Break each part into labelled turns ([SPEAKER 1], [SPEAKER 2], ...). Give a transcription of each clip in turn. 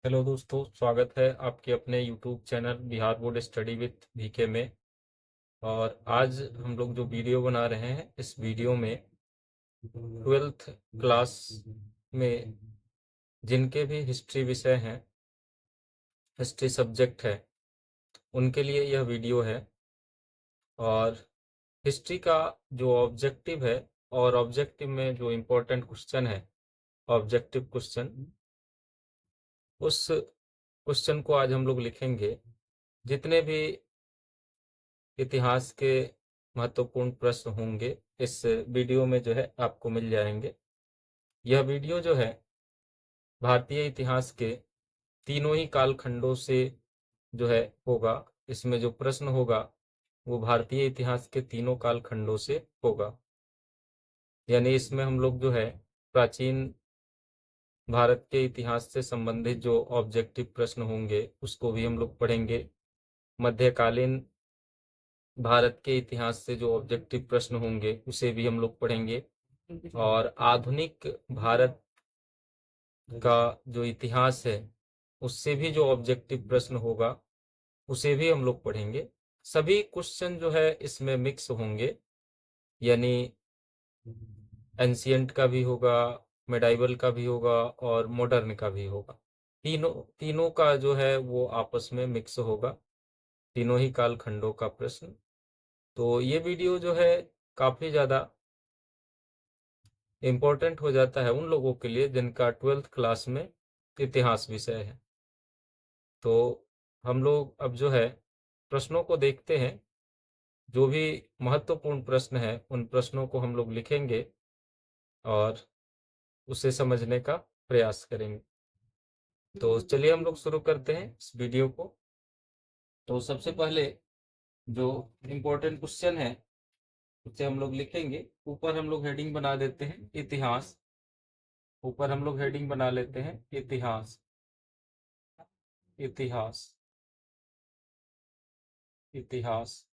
[SPEAKER 1] Hello दोस्तों, स्वागत है आपके अपने YouTube channel Bihar board study with VK में। और आज हम लोग जो वीडियो बना रहे हैं, इस वीडियो में 12th क्लास में जिनके भी हिस्ट्री विषय हैं, हिस्ट्री सब्जेक्ट है, उनके लिए यह वीडियो है। और हिस्ट्री का जो ऑब्जेक्टिव है और ऑब्जेक्टिव में जो इम्पोर्टेंट क्वेश्चन है, ऑब्जेक्टिव क्वेश्चन, उस क्वेश्चन को आज हम लोग लिखेंगे। जितने भी इतिहास के महत्वपूर्ण प्रश्न होंगे इस वीडियो में जो है आपको मिल जाएंगे। यह वीडियो जो है भारतीय इतिहास के तीनों ही कालखंडों से जो है होगा। इसमें जो प्रश्न होगा वो भारतीय इतिहास के तीनों कालखंडों से होगा। यानी इसमें हम लोग जो है प्राचीन भारत के इतिहास से संबंधित जो ऑब्जेक्टिव प्रश्न होंगे उसको भी हम लोग पढ़ेंगे। मध्यकालीन भारत के इतिहास से जो ऑब्जेक्टिव प्रश्न होंगे उसे भी हम लोग पढ़ेंगे। और आधुनिक भारत का जो इतिहास है उससे भी जो ऑब्जेक्टिव प्रश्न होगा उसे भी हम लोग पढ़ेंगे। सभी क्वेश्चन जो है इसमें मिक्स होंगे, यानी एंशियंट का भी होगा, मेडाइवल का भी होगा और मॉडर्न का भी होगा। तीनों तीनों का जो है वो आपस में मिक्स होगा, तीनों ही कालखंडों का प्रश्न। तो ये वीडियो जो है काफ़ी ज़्यादा इम्पोर्टेंट हो जाता है उन लोगों के लिए जिनका 12th क्लास में इतिहास विषय है। तो हम लोग अब जो है प्रश्नों को देखते हैं। जो भी महत्वपूर्ण प्रश्न है उन प्रश्नों को हम लोग लिखेंगे और उसे समझने का प्रयास करेंगे। तो चलिए हम लोग शुरू करते हैं इस वीडियो को। तो सबसे पहले जो इम्पोर्टेंट क्वेश्चन है उसे हम लोग लिखेंगे। ऊपर हम लोग हेडिंग बना देते हैं इतिहास। ऊपर हम लोग हेडिंग बना लेते हैं इतिहास। इतिहास। इतिहास।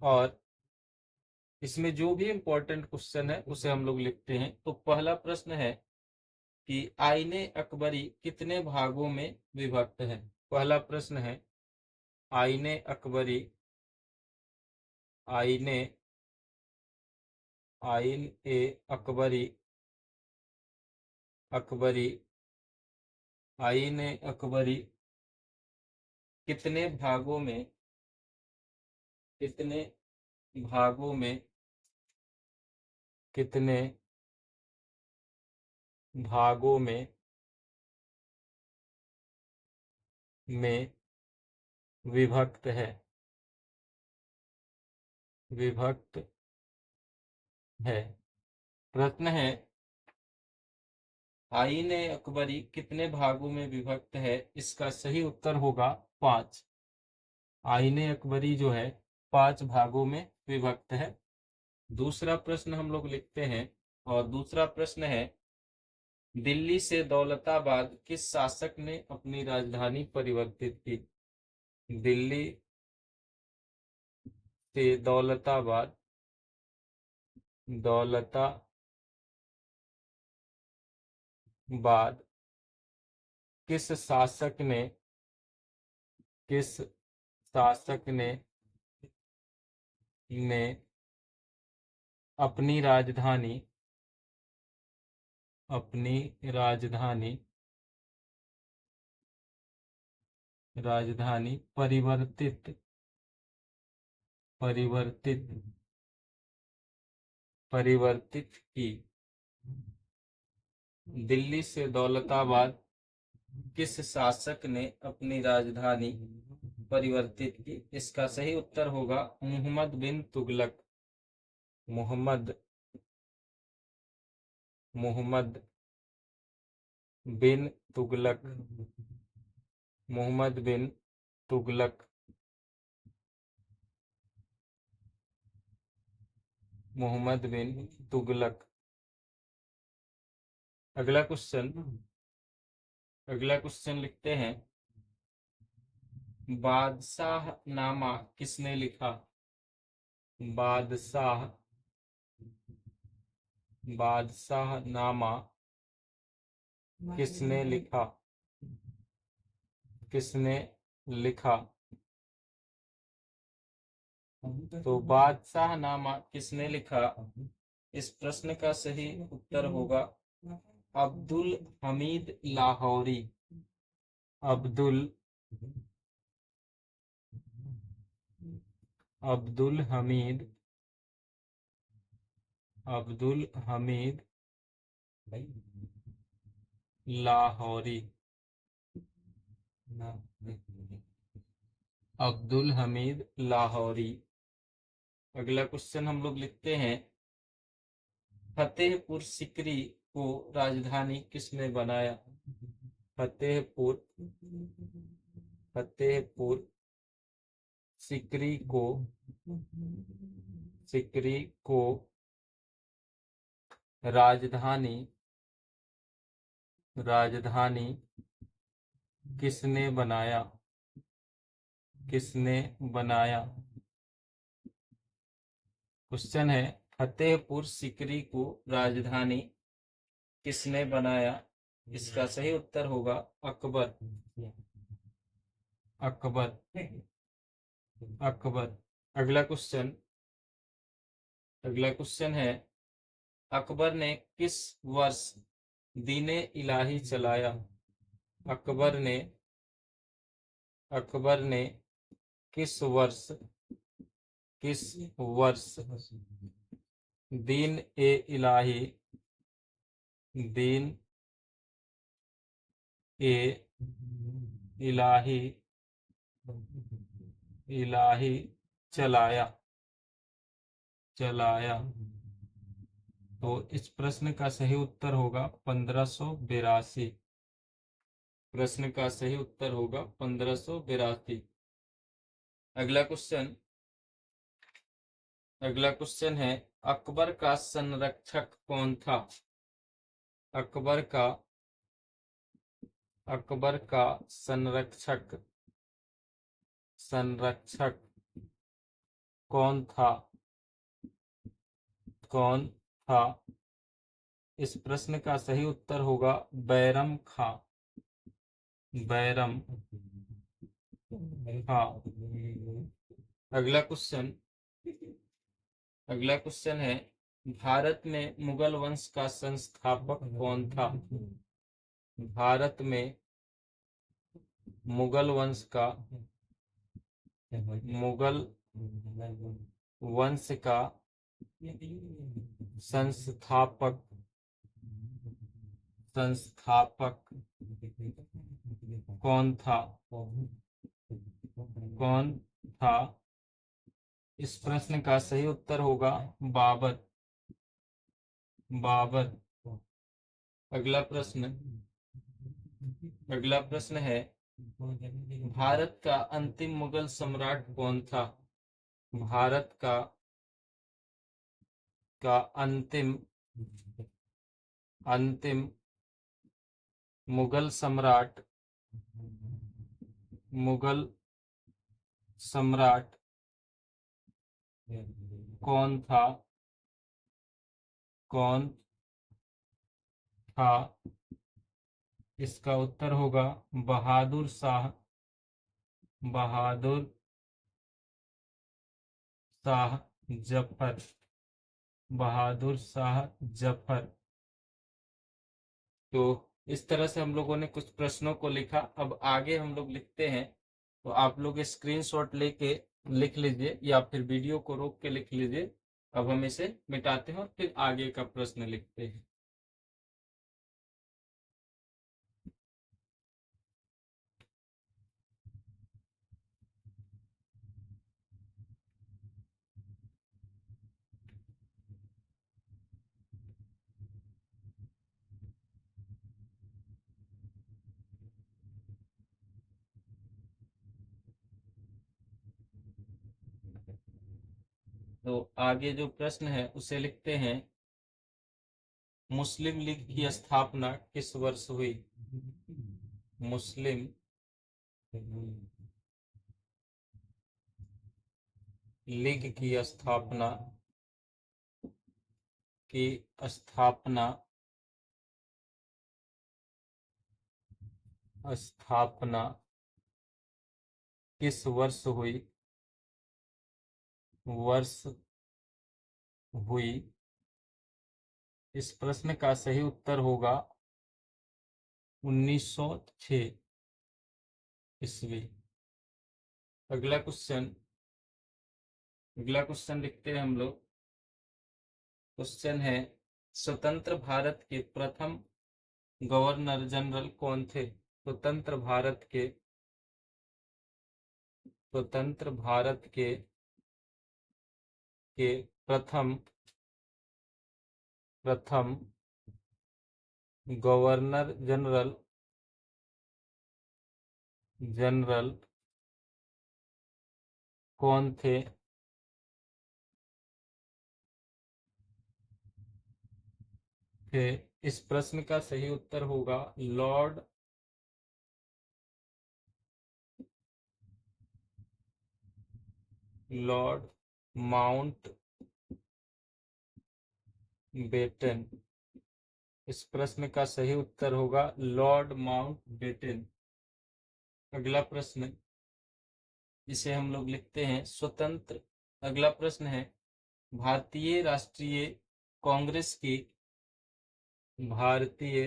[SPEAKER 1] और इसमें जो भी इम्पोर्टेंट क्वेश्चन है उसे हम लोग लिखते हैं। तो पहला प्रश्न है कि आईने अकबरी कितने भागों में विभक्त है। पहला प्रश्न है आईने अकबरी, आईने आइन ए अकबरी, अकबरी, आईने अकबरी कितने भागों में, कितने भागों में, कितने भागों में विभक्त है, विभक्त है। प्रश्न है आईने अकबरी कितने भागों में विभक्त है। इसका सही उत्तर होगा 5। आईने अकबरी जो है 5 भागों में विभक्त है। दूसरा प्रश्न हम लोग लिखते हैं और दूसरा प्रश्न है दिल्ली से दौलताबाद किस शासक ने अपनी राजधानी परिवर्तित की। दिल्ली से दौलताबाद, दौलताबाद किस शासक ने, किस शासक ने अपनी राजधानी, अपनी राजधानी, राजधानी परिवर्तित, परिवर्तित, परिवर्तित की। दिल्ली से दौलताबाद किस शासक ने अपनी राजधानी परिवर्तित की। इसका सही उत्तर होगा मुहम्मद बिन तुगलक। मोहम्मद, मोहम्मद बिन तुगलक, मोहम्मद बिन तुगलक, मोहम्मद बिन तुगलक। अगला क्वेश्चन, अगला क्वेश्चन लिखते हैं बादशाह नामा किसने लिखा। बादशाह, बादशाह नामा किसने लिखा। किसने लिखा? तो बादशाहनामा किसने लिखा? इस प्रश्न का सही उत्तर होगा अब्दुल हमीद लाहौरी। अब्दुल अब्दुल हमीद अब्दुल हमीद लाहौरी। अब्दुल हमीद लाहौरी। अगला क्वेश्चन हम लोग लिखते हैं फतेहपुर सिकरी को राजधानी किसने बनाया? फतेहपुर फतेहपुर सिकरी को राजधानी किसने बनाया? किसने बनाया? क्वेश्चन है फतेहपुर सिकरी को राजधानी किसने बनाया? इसका सही उत्तर होगा अकबर। अकबर अकबर। अगला क्वेश्चन है अकबर ने किस वर्ष दीने इलाही चलाया? अकबर ने किस वर्ष दीन ए इलाही चलाया? तो इस प्रश्न का सही उत्तर होगा 1582। प्रश्न का सही उत्तर होगा 1582। अगला क्वेश्चन है अकबर का संरक्षक कौन था? अकबर का संरक्षक कौन था? इस प्रश्न का सही उत्तर होगा बैरम खां। अगला क्वेश्चन है भारत में मुगल वंश का संस्थापक कौन था? भारत में मुगल वंश का संस्थापक कौन था? इस प्रश्न का सही उत्तर होगा बाबर। अगला प्रश्न है भारत का अंतिम मुगल सम्राट कौन था? भारत का अंतिम मुगल सम्राट कौन था? इसका उत्तर होगा बहादुर शाह जफर। तो इस तरह से हम लोगों ने कुछ प्रश्नों को लिखा। अब आगे हम लोग लिखते हैं, तो आप लोग स्क्रीनशॉट लेके लिख लीजिए या फिर वीडियो को रोक के लिख लीजिए। अब हम इसे मिटाते हैं और फिर आगे का प्रश्न लिखते हैं। तो आगे जो प्रश्न है उसे लिखते हैं मुस्लिम लीग की स्थापना किस वर्ष हुई? मुस्लिम लीग की स्थापना किस वर्ष हुई, वर्ष हुई? इस प्रश्न का सही उत्तर होगा 1906 ईस्वी। अगला क्वेश्चन, अगला क्वेश्चन लिखते हैं हम लोग। क्वेश्चन है, स्वतंत्र भारत के प्रथम गवर्नर जनरल कौन थे? स्वतंत्र भारत के, स्वतंत्र भारत के प्रथम प्रथम गवर्नर जनरल जनरल कौन थे? इस प्रश्न का सही उत्तर होगा लॉर्ड माउंट बेटन। इस प्रश्न का सही उत्तर होगा लॉर्ड माउंट बेटन। अगला प्रश्न, इसे हम लोग लिखते हैं स्वतंत्र। अगला प्रश्न है, भारतीय राष्ट्रीय कांग्रेस की, भारतीय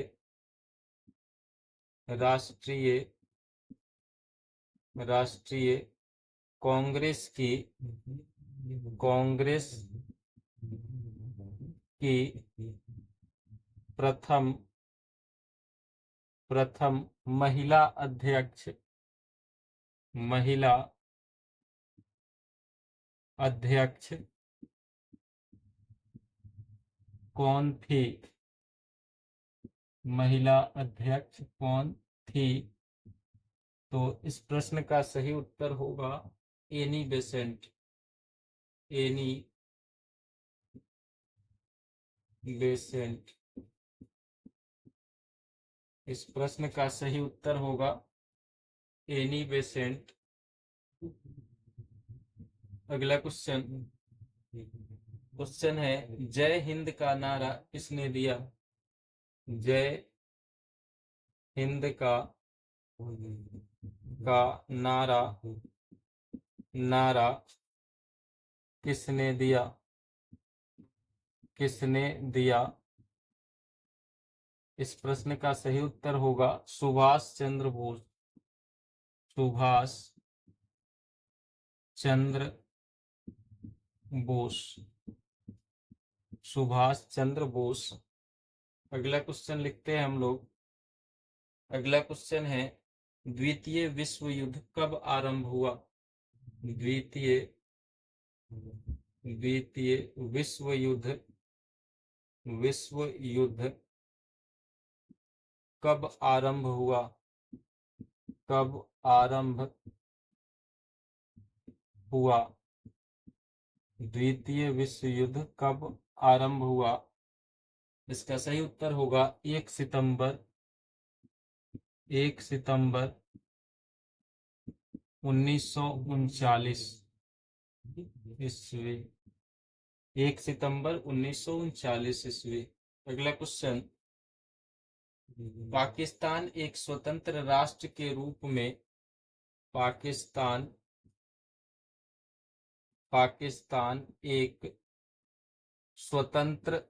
[SPEAKER 1] राष्ट्रीय राष्ट्रीय कांग्रेस की, कांग्रेस की प्रथम प्रथम महिला अध्यक्ष, महिला अध्यक्ष कौन थी? महिला अध्यक्ष कौन थी? तो इस प्रश्न का सही उत्तर होगा एनी बेसेंट, एनी बेसेंट। इस प्रश्न का सही उत्तर होगा एनी बेसेंट। अगला क्वेश्चन, क्वेश्चन है, जय हिंद का नारा किसने दिया? जय हिंद का नारा नारा किसने दिया? किसने दिया? इस प्रश्न का सही उत्तर होगा सुभाष चंद्र बोस, सुभाष चंद्र बोस, सुभाष चंद्र बोस। अगला क्वेश्चन लिखते हैं हम लोग। अगला क्वेश्चन है, द्वितीय विश्व युद्ध कब आरंभ हुआ? द्वितीय द्वितीय विश्व युद्ध कब आरंभ हुआ? कब आरंभ हुआ? द्वितीय विश्व युद्ध कब आरंभ हुआ? इसका सही उत्तर होगा 1 सितंबर 1939 ईस्वी, 1 सितंबर 1939 ईस्वी। अगला क्वेश्चन, पाकिस्तान एक स्वतंत्र राष्ट्र के रूप में, पाकिस्तान एक स्वतंत्र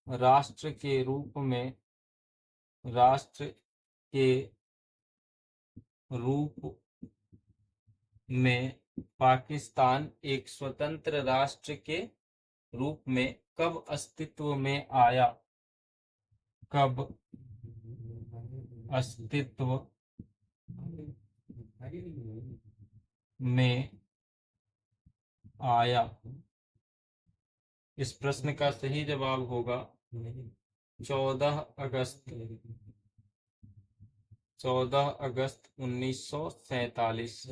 [SPEAKER 1] राष्ट्र के रूप में, राष्ट्र के रूप में पाकिस्तान एक स्वतंत्र राष्ट्र के रूप में कब अस्तित्व में आया? कब अस्तित्व में आया? इस प्रश्न का सही जवाब होगा 14 अगस्त 1947,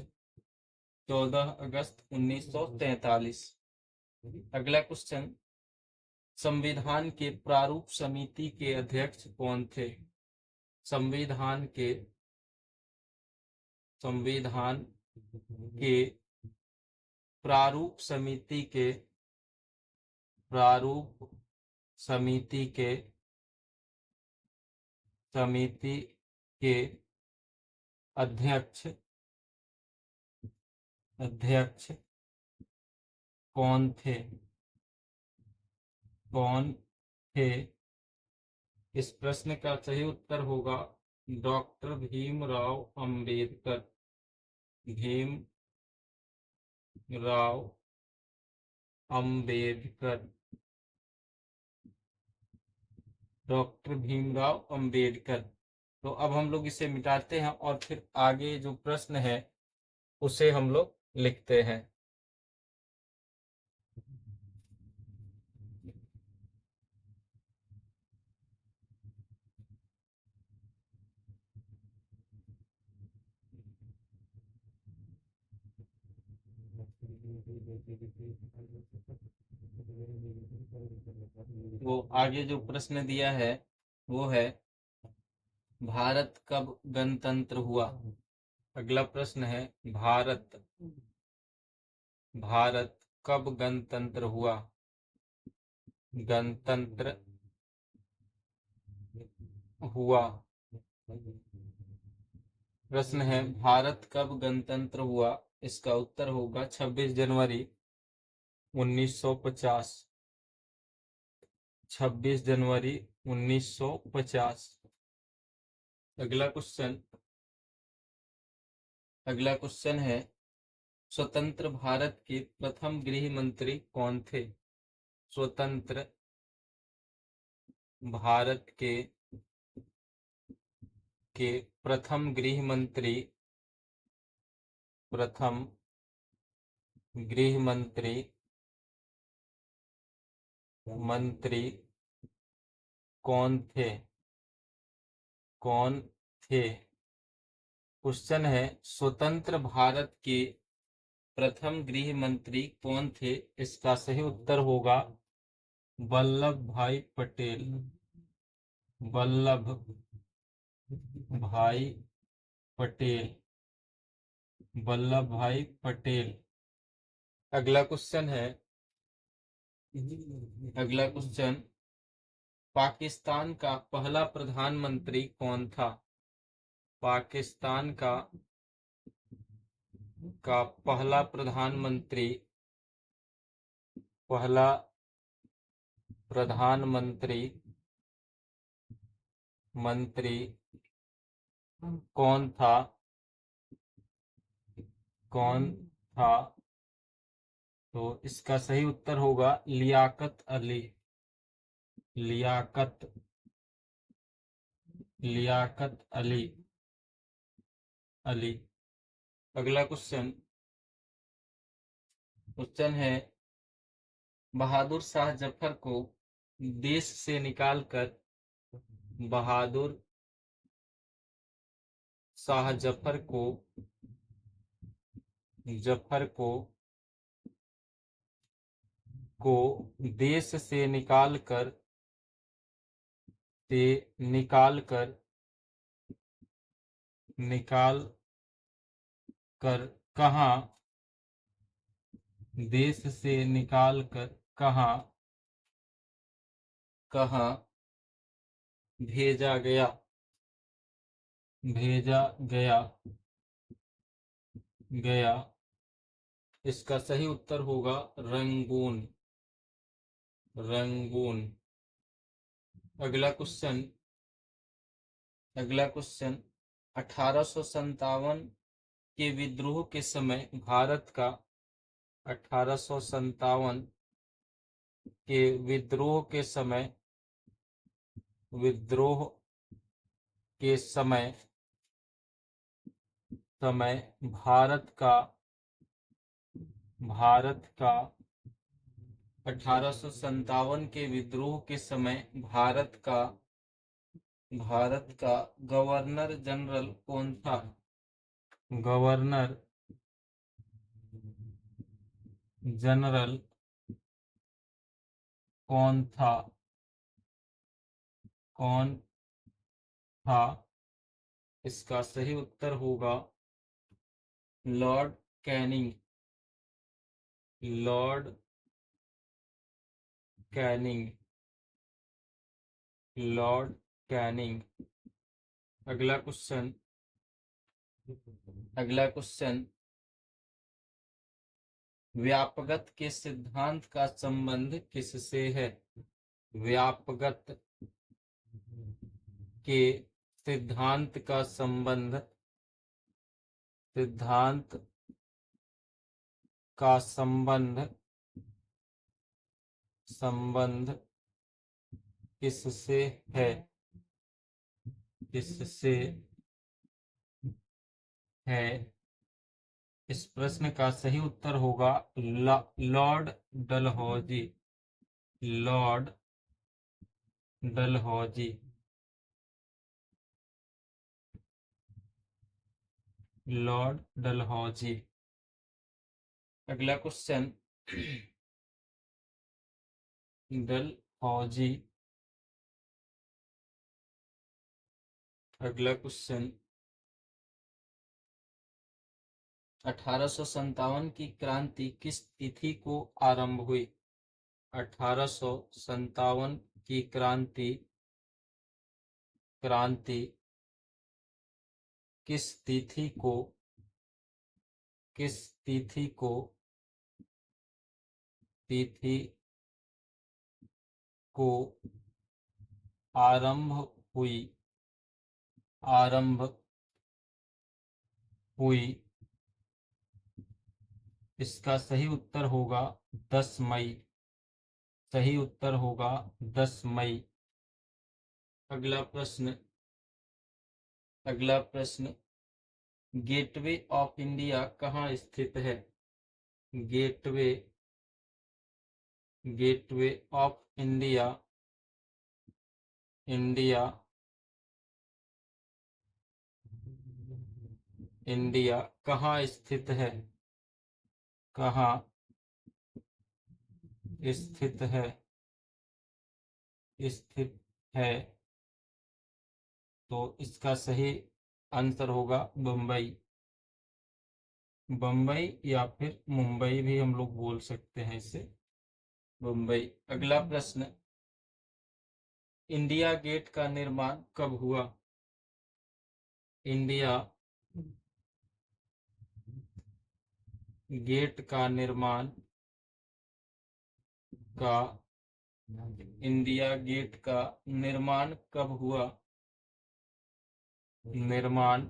[SPEAKER 1] 14 अगस्त 1943। अगला क्वेश्चन, संविधान के प्रारूप समिति के अध्यक्ष कौन थे? संविधान के प्रारूप समिति के अध्यक्ष अध्यक्ष कौन थे? कौन थे? इस प्रश्न का सही उत्तर होगा डॉक्टर भीमराव अंबेडकर। भीमराव अंबेडकर। डॉक्टर भीमराव अंबेडकर। तो अब हम लोग इसे मिटाते हैं और फिर आगे जो प्रश्न है उसे हम लोग लिखते हैं। वो आगे जो प्रश्न दिया है वो है भारत कब गणतंत्र हुआ। अगला प्रश्न है भारत भारत कब गणतंत्र हुआ। गणतंत्र हुआ। प्रश्न है भारत कब गणतंत्र हुआ। इसका उत्तर होगा 26 जनवरी 1950। 26 जनवरी 1950। अगला क्वेश्चन है स्वतंत्र भारत के प्रथम गृह मंत्री कौन थे। स्वतंत्र भारत के प्रथम गृह मंत्री मंत्री कौन थे? कौन थे? क्वेश्चन है स्वतंत्र भारत के प्रथम गृह मंत्री कौन थे। इसका सही उत्तर होगा वल्लभ भाई पटेल। वल्लभ भाई पटेल। वल्लभ भाई पटेल। अगला क्वेश्चन पाकिस्तान का पहला प्रधानमंत्री कौन था। पाकिस्तान का पहला प्रधानमंत्री कौन था। तो इसका सही उत्तर होगा लियाकत अली। लियाकत अली। अगला क्वेश्चन है बहादुर शाह जफर को देश से निकालकर बहादुर शाह जफर को देश से निकालकर कहाँ देश से निकालकर कहाँ भेजा गया। इसका सही उत्तर होगा रंगून। अगला क्वेश्चन 1857 के विद्रोह के समय 1857 के विद्रोह के समय भारत का 1857 के विद्रोह के समय भारत का गवर्नर जनरल कौन था। गवर्नर जनरल कौन था। इसका सही उत्तर होगा लॉर्ड कैनिंग। अगला क्वेश्चन अगला क्वेश्चन, व्यापकता के सिद्धांत का संबंध किससे है? व्यापकता के सिद्धांत का संबंध संबंध किससे है? किससे है? इस प्रश्न का सही उत्तर होगा Lord Dalhousie. Lord Dalhousie. Lord Dalhousie. अगला क्वेश्चन, डलहौजी। अगला क्वेश्चन, 1857 की क्रांति किस तिथि को आरंभ हुई? 1857 की क्रांति किस तिथि को आरंभ हुई? इसका सही उत्तर होगा 10 मई। सही उत्तर होगा 10 मई। अगला प्रश्न, गेटवे ऑफ इंडिया कहाँ स्थित है? गेटवे ऑफ इंडिया कहाँ स्थित है? कहाँ स्थित है? तो इसका सही आंसर होगा बम्बई या फिर मुंबई भी हम लोग बोल सकते हैं इसे, मुंबई। अगला प्रश्न, इंडिया गेट का निर्माण कब हुआ? इंडिया गेट का निर्माण कब हुआ? निर्माण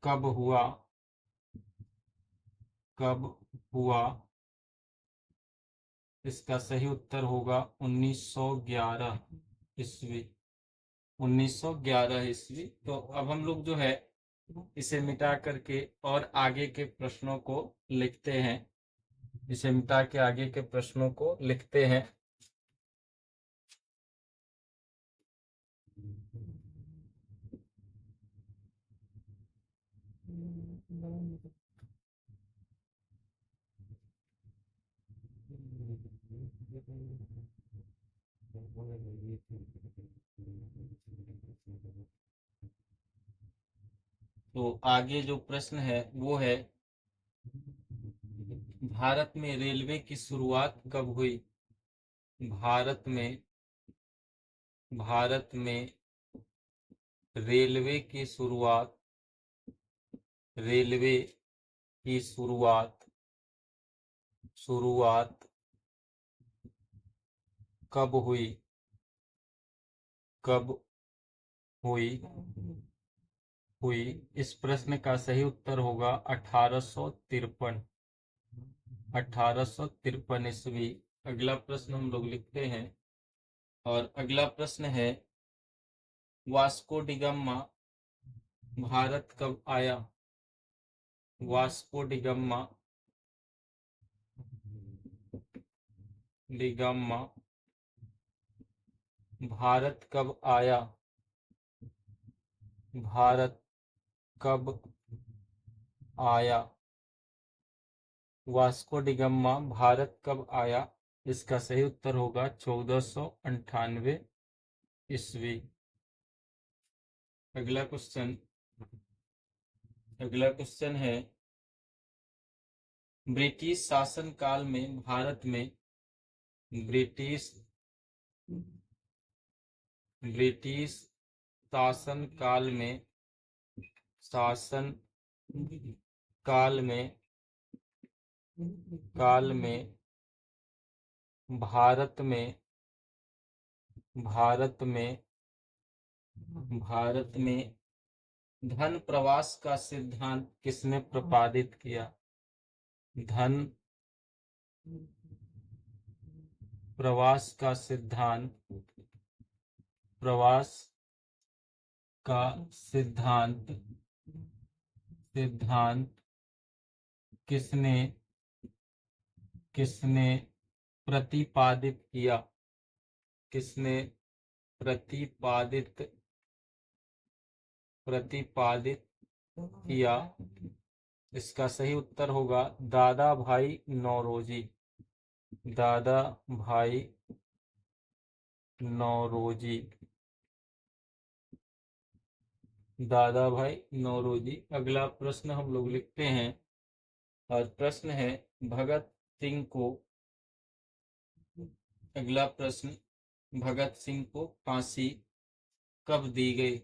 [SPEAKER 1] कब हुआ? इसका सही उत्तर होगा 1911 ईस्वी। 1911 ईस्वी। तो अब हम लोग जो है इसे मिटा करके और आगे के प्रश्नों को लिखते हैं। इसे मिटा के आगे के प्रश्नों को लिखते हैं। तो आगे जो प्रश्न है वो है, भारत में रेलवे की शुरुआत कब हुई? भारत में रेलवे की शुरुआत कब हुई? इस प्रश्न का सही उत्तर होगा 1853 ईस्वी। अगला प्रश्न हम लोग लिखते हैं, और अगला प्रश्न है, वास्को डिगामा भारत कब आया? वास्को डिगामा भारत कब आया? वास्को डिगामा भारत कब आया? इसका सही उत्तर होगा 1498 ईस्वी। अगला क्वेश्चन है, ब्रिटिश शासन काल में भारत में ब्रिटिश शासन काल में शासन काल में भारत में धन प्रवास का सिद्धांत किसने प्रतिपादित किया? धन प्रवास का सिद्धांत किसने प्रतिपादित किया? किसने प्रतिपादित किया? इसका सही उत्तर होगा दादा भाई नौरोजी। दादा भाई नौरोजी। अगला प्रश्न हम लोग लिखते हैं और प्रश्न है भगत सिंह को फांसी कब दी गई?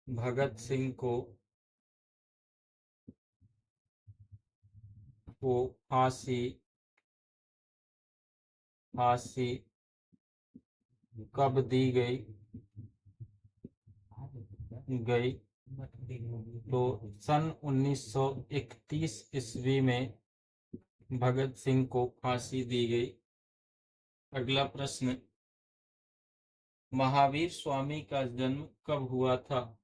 [SPEAKER 1] भगत सिंह को फांसी कब दी गई? तो सन 1931 ईस्वी में भगत सिंह को फांसी दी गई। अगला प्रश्न, महावीर स्वामी का जन्म कब हुआ था?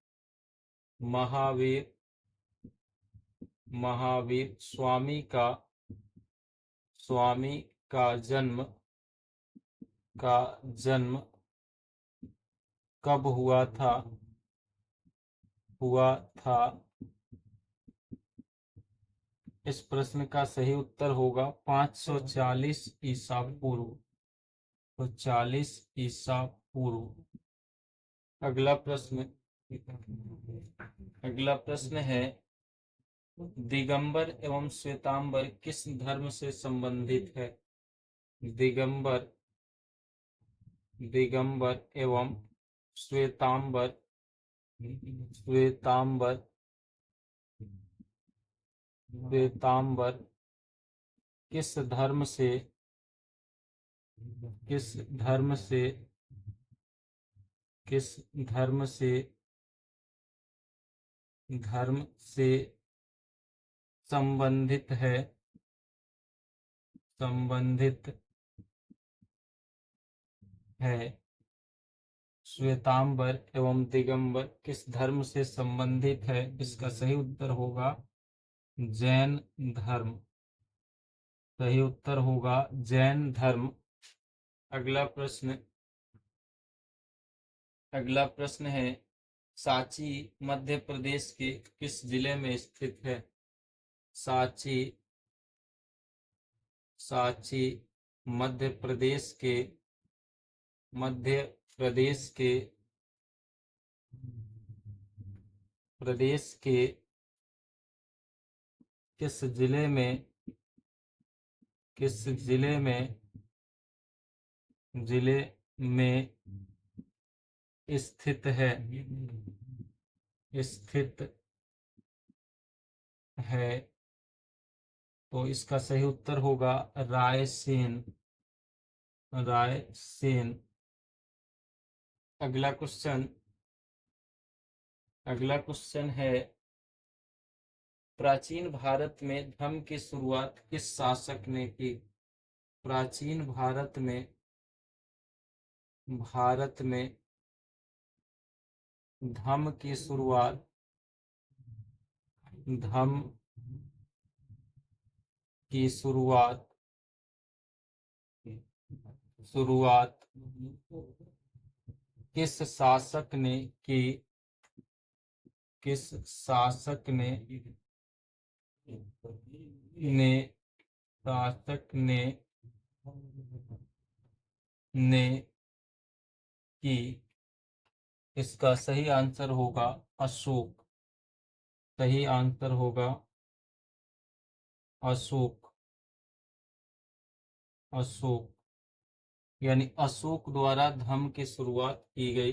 [SPEAKER 1] महावीर स्वामी का जन्म कब हुआ था? इस प्रश्न का सही उत्तर होगा 540 ईसा पूर्व। तो 40 ईसा पूर्व। अगला प्रश्न है दिगंबर एवं श्वेतांबर किस धर्म से संबंधित है? दिगंबर एवं श्वेतांबर किस धर्म से संबंधित है? श्वेतांबर एवं दिगंबर किस धर्म से संबंधित है? इसका सही उत्तर होगा जैन धर्म। सही उत्तर होगा जैन धर्म। अगला प्रश्न है सांची मध्य प्रदेश के किस जिले में स्थित है? सांची मध्य प्रदेश के किस जिले में स्थित है? तो इसका सही उत्तर होगा रायसेन। अगला क्वेश्चन है प्राचीन भारत में धर्म की शुरुआत किस शासक ने की? प्राचीन भारत में धर्म की शुरुआत किस शासक ने की? इसका सही आंसर होगा अशोक। सही आंसर होगा अशोक। यानी अशोक द्वारा धर्म की शुरुआत की गई।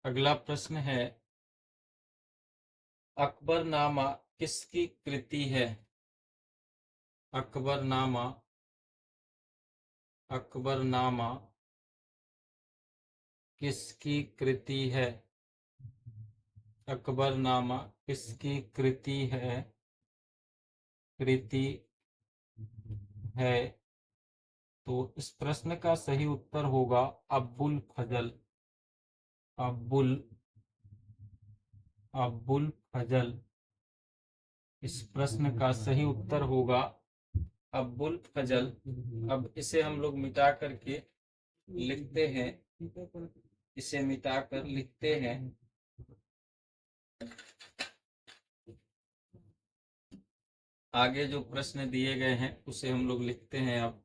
[SPEAKER 1] अगला प्रश्न है अकबरनामा किसकी कृति है? अकबरनामा अकबरनामा किसकी कृति है? अकबरनामा किसकी कृति है? तो इस प्रश्न का सही उत्तर होगा अब्बुल फजल। अब्बुल फजल इस प्रश्न का सही उत्तर होगा अब्बुल फजल। अब इसे हम लोग मिटा करके लिखते हैं, इसे मिटाकर लिखते हैं। आगे जो प्रश्न दिए गए हैं उसे हम लोग लिखते हैं अब।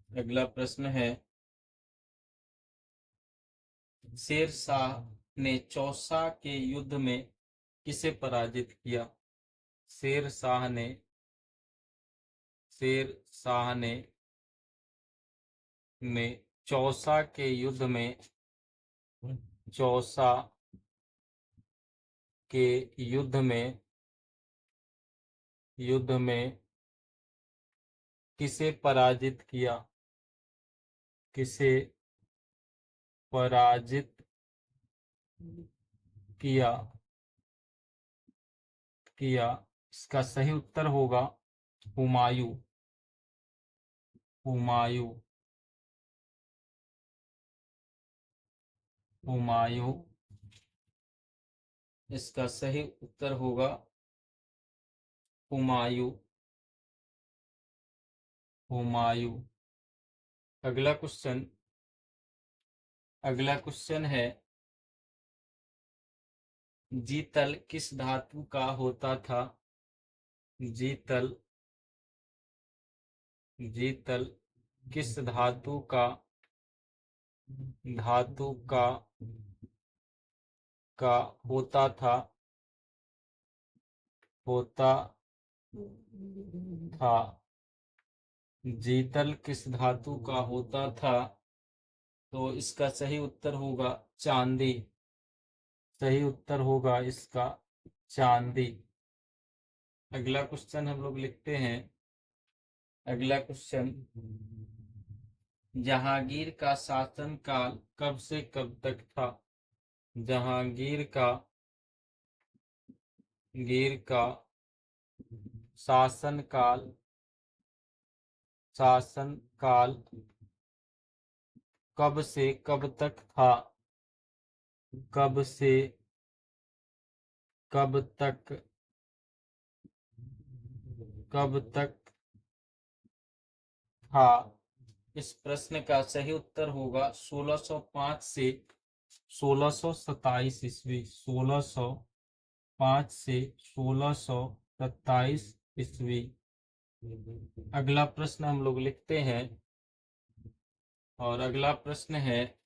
[SPEAKER 1] अगला प्रश्न है, शेर शाह ने चौसा के युद्ध में किसे पराजित किया? शेर शाह ने चौसा के युद्ध में किसे पराजित किया? किसे पराजित किया? इसका सही उत्तर होगा हुमायूं। इसका सही उत्तर होगा हुमायूं। अगला क्वेश्चन है, जीतल किस धातु का होता था? जीतल किस धातु का होता था? जीतल किस धातु का होता था? तो इसका सही उत्तर होगा चांदी। सही उत्तर होगा इसका चांदी। अगला क्वेश्चन हम लोग लिखते हैं। अगला क्वेश्चन, जहांगीर का शासनकाल कब से कब तक था? जहांगीर का शासनकाल कब से कब तक था? कब से कब तक था? इस प्रश्न का सही उत्तर होगा 1605 से 1627 ईस्वी। 1605 से 1627 ईस्वी। अगला प्रश्न हम लोग लिखते हैं, और अगला प्रश्न है,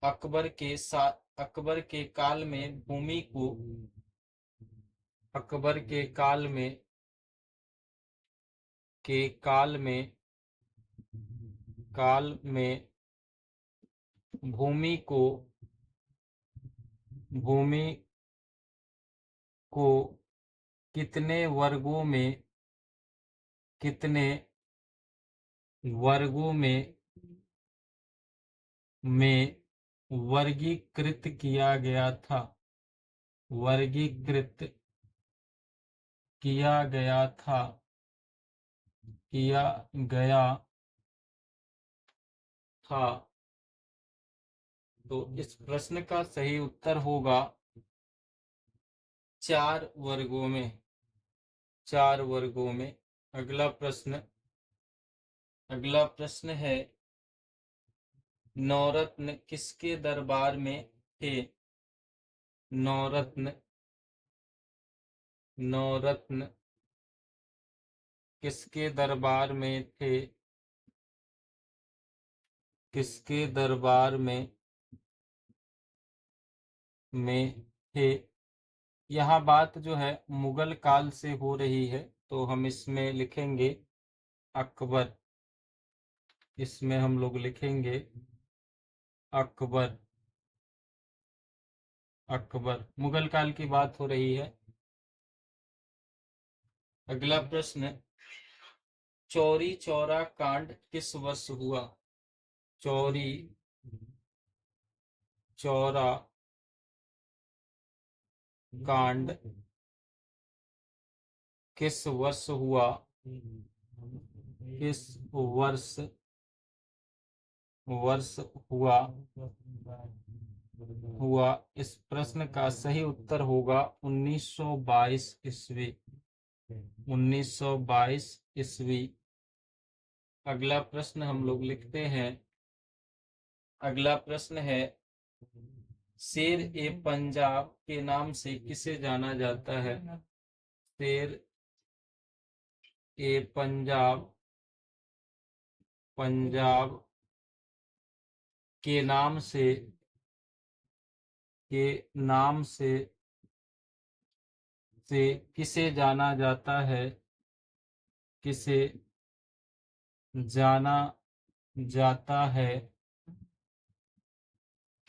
[SPEAKER 1] अकबर के काल में भूमि को भूमि को कितने वर्गों में वर्गीकृत किया गया था? किया गया था। तो इस प्रश्न का सही उत्तर होगा 4 वर्गों में। 4 वर्गों में। अगला प्रश्न है, नौरत्न किसके दरबार में थे? नौरत्न किसके दरबार में थे? किसके दरबार में थे। यहाँ बात जो है मुगल काल से हो रही है, तो हम इसमें लिखेंगे अकबर। इसमें हम लोग लिखेंगे अकबर। अकबर, मुगल काल की बात हो रही है। अगला प्रश्न, चौरी चौरा कांड किस वर्ष हुआ। चौरी चौरा कांड किस वर्ष हुआ। किस वर्ष हुआ। इस प्रश्न का सही उत्तर होगा 1922 ईस्वी। 1922 ईस्वी। अगला प्रश्न हम लोग लिखते हैं। अगला प्रश्न है, शेर ए पंजाब के नाम से किसे जाना जाता है। शेर ए पंजाब के नाम से किसे जाना जाता है। किसे जाना जाता है।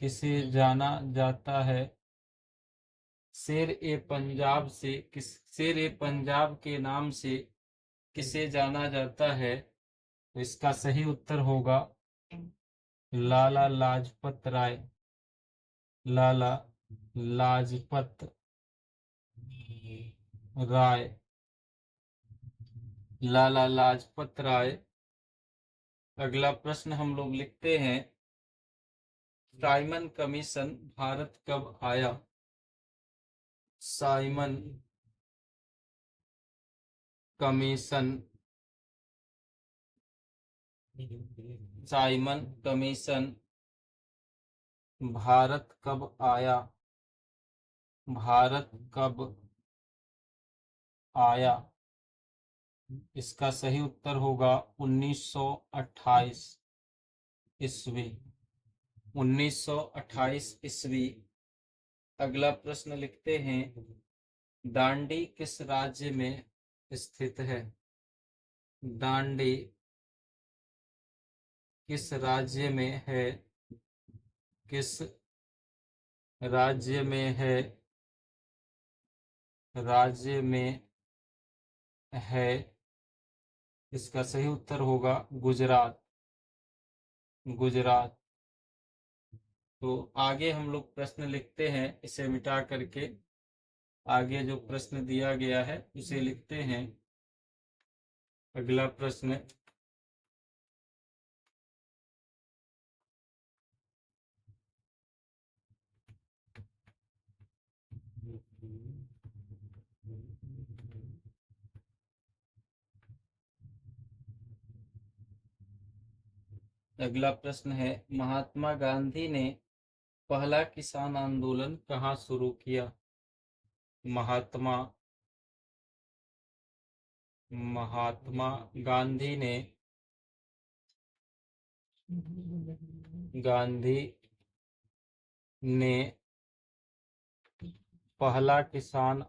[SPEAKER 1] किसे जाना जाता है। शेर ए पंजाब के नाम से किसे जाना जाता है। तो इसका सही उत्तर होगा लाला लाजपत राय। लाला लाजपत राय। लाला लाजपत राय। अगला प्रश्न हम लोग लिखते हैं, साइमन कमीशन भारत कब आया। साइमन कमीशन भारत कब आया। भारत कब आया। इसका सही उत्तर होगा 1928 ईस्वी। 1928 ईस्वी। अगला प्रश्न लिखते हैं, दांडी किस राज्य में स्थित है। दांडी किस राज्य में है। किस राज्य में है। राज्य में है। इसका सही उत्तर होगा गुजरात। गुजरात। तो आगे हम लोग प्रश्न लिखते हैं, इसे मिटा करके आगे जो प्रश्न दिया गया है उसे लिखते हैं। अगला प्रश्न, अगला प्रश्न है, महात्मा गांधी ने पहला किसान आंदोलन कहाँ शुरू किया। महात्मा महात्मा गांधी ने पहला किसान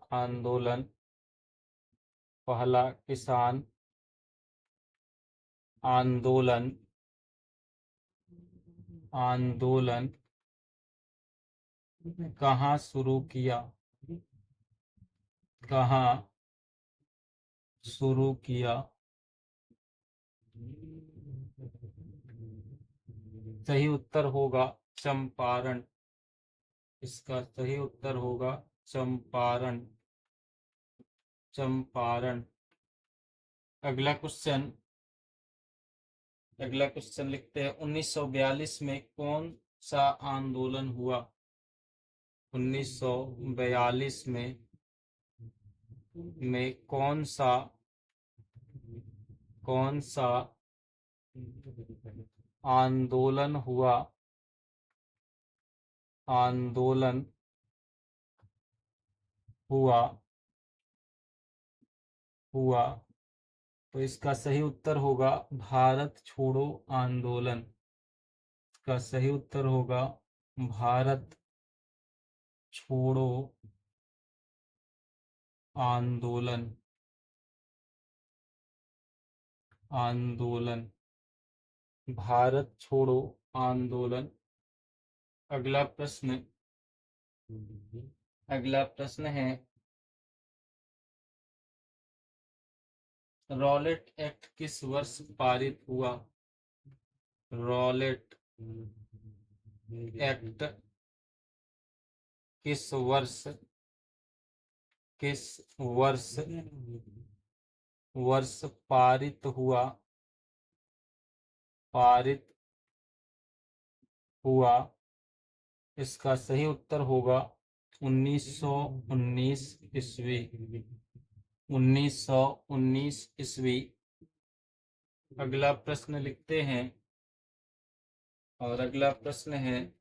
[SPEAKER 1] आंदोलन कहाँ शुरू किया। कहाँ शुरू किया। सही उत्तर होगा चंपारण। इसका सही उत्तर होगा चंपारण। चंपारण। अगला क्वेश्चन लिखते हैं, 1942 में कौन सा आंदोलन हुआ। 1942 में कौन सा आंदोलन हुआ। आंदोलन हुआ। तो इसका सही उत्तर होगा भारत छोड़ो आंदोलन। इसका सही उत्तर होगा भारत छोड़ो आंदोलन। आंदोलन, भारत छोड़ो आंदोलन। अगला प्रश्न, अगला प्रश्न है, रॉलेट एक्ट किस वर्ष पारित हुआ? रॉलेट एक्ट किस वर्ष, किस वर्ष पारित हुआ? पारित हुआ। इसका सही उत्तर होगा 1919 ईस्वी। 1919 ईस्वी। अगला प्रश्न लिखते हैं, और अगला प्रश्न है,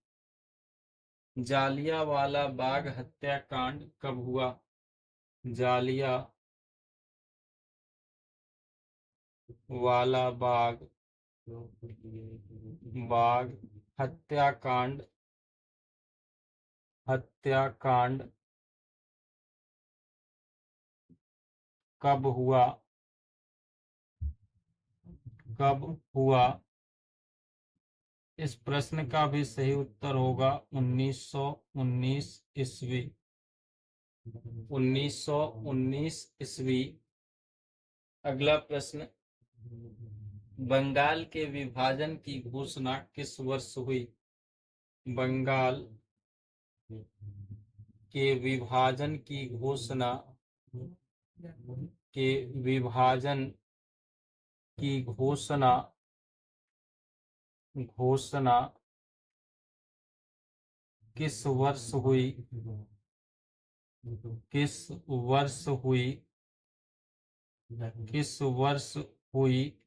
[SPEAKER 1] जालियांवाला बाग हत्याकांड कब हुआ? जालियांवाला बाग हत्याकांड कब हुआ? कब हुआ? इस प्रश्न का भी सही उत्तर होगा 1919 ईस्वी। 1919 ईस्वी। अगला प्रश्न, बंगाल के विभाजन की घोषणा किस वर्ष हुई? बंगाल के विभाजन की घोषणा, के विभाजन की घोषणा किस वर्ष हुई? किस वर्ष हुई? किस वर्ष हुई?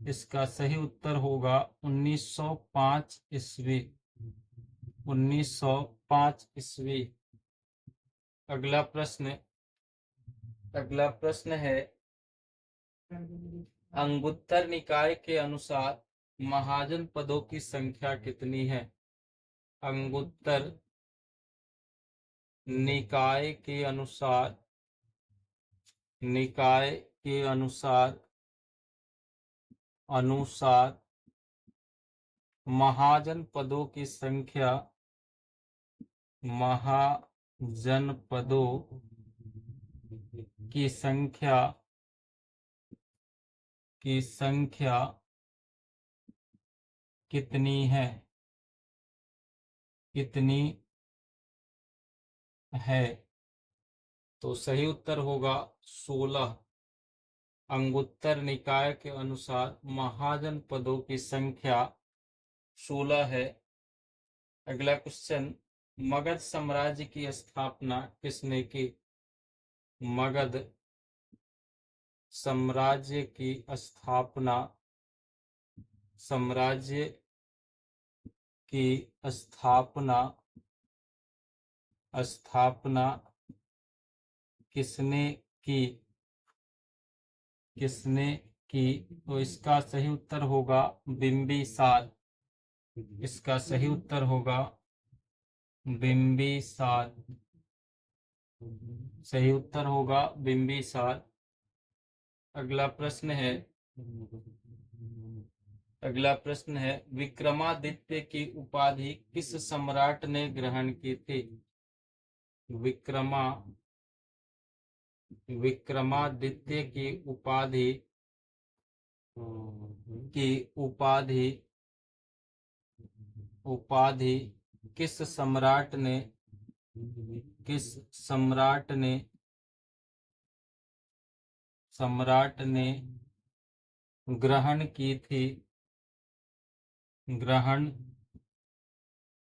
[SPEAKER 1] इसका सही उत्तर होगा 1905 ईस्वी। 1905 ईस्वी। अगला प्रश्न, अगला प्रश्न है, अंगुत्तर निकाय के अनुसार महाजन पदों की संख्या कितनी है? अंगुत्तर निकाय के अनुसार, महाजन पदों की संख्या, महाजन पदों की संख्या कितनी है? कितनी है? तो सही उत्तर होगा 16। अंगुत्तर निकाय के अनुसार महाजन पदों की संख्या 16 है। अगला क्वेश्चन, मगध साम्राज्य की स्थापना किसने की? मगध साम्राज्य की स्थापना, साम्राज्य की स्थापना किसने की? किसने की? तो इसका सही उत्तर होगा बिंबिसार। इसका सही उत्तर होगा बिंबिसार। सही उत्तर होगा बिंबिसार। अगला प्रश्न है, अगला प्रश्न है, विक्रमादित्य की उपाधि किस सम्राट ने ग्रहण की थी? विक्रमादित्य की उपाधि किस सम्राट ने ग्रहण की थी? ग्रहण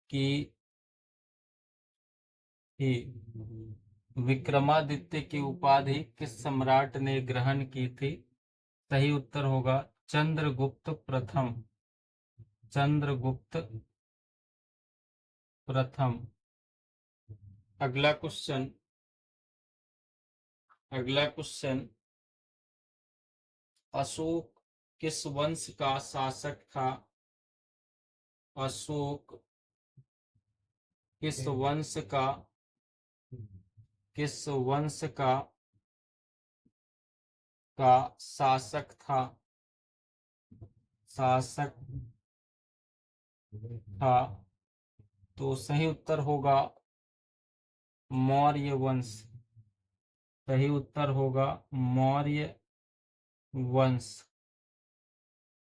[SPEAKER 1] की थी। विक्रमादित्य की उपाधि किस सम्राट ने ग्रहण की थी? सही उत्तर होगा चंद्रगुप्त प्रथम। चंद्रगुप्त प्रथम। अगला क्वेश्चन, अगला क्वेश्चन, अशोक किस वंश का शासक था? अशोक किस वंश का शासक था? तो सही उत्तर होगा मौर्य वंश। सही उत्तर होगा मौर्य वंश।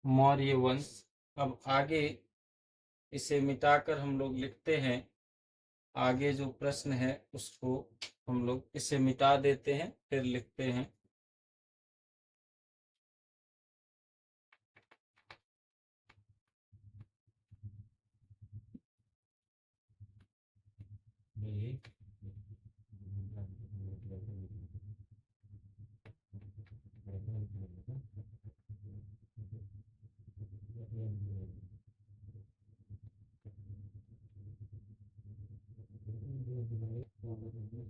[SPEAKER 1] मौर्य वंश। अब आगे इसे मिटाकर हम लोग लिखते हैं। आगे जो प्रश्न है उसको हम लोग इसे मिटा देते हैं, फिर लिखते हैं।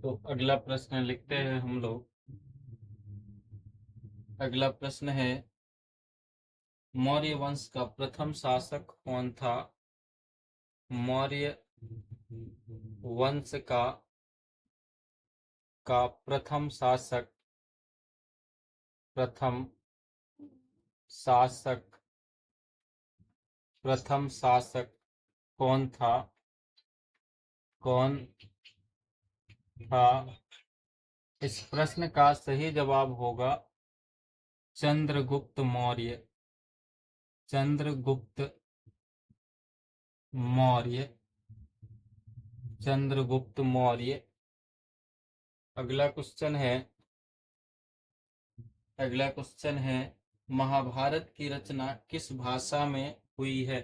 [SPEAKER 1] तो अगला प्रश्न लिखते हैं हम लोग। अगला प्रश्न है, मौर्य वंश का प्रथम शासक कौन था? मौर्य वंश का प्रथम शासक कौन था? इस प्रश्न का सही जवाब होगा चंद्रगुप्त मौर्य। चंद्रगुप्त मौर्य। अगला क्वेश्चन है, महाभारत की रचना किस भाषा में हुई है?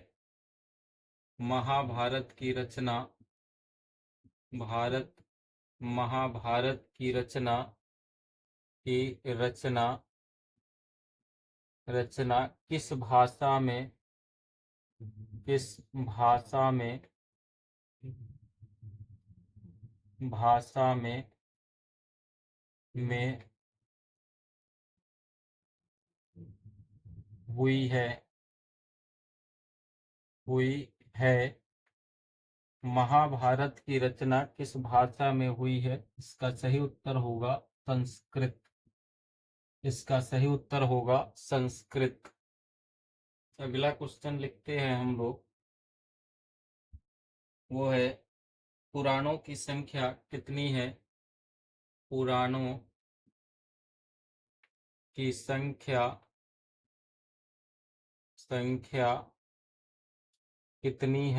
[SPEAKER 1] महाभारत की रचना किस भाषा में हुई है? महाभारत की रचना किस भाषा में हुई है? इसका सही उत्तर होगा संस्कृत। अगला क्वेश्चन लिखते हैं हम लोग। वो है, पुराणों की संख्या कितनी है? पुराणों की संख्या कितनी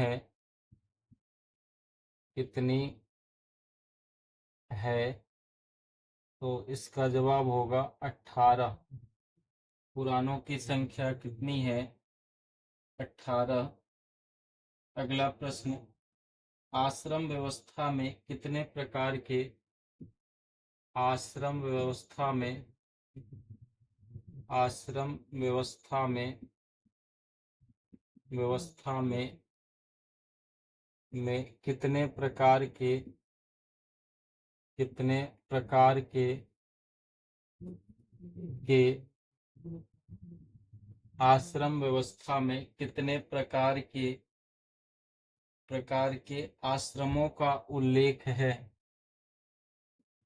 [SPEAKER 1] है? तो इसका जवाब होगा 18। पुराणों की संख्या कितनी है? 18। अगला प्रश्न, आश्रम व्यवस्था में कितने प्रकार के आश्रम व्यवस्था में कितने प्रकार के आश्रम व्यवस्था में कितने प्रकार के आश्रमों का उल्लेख है?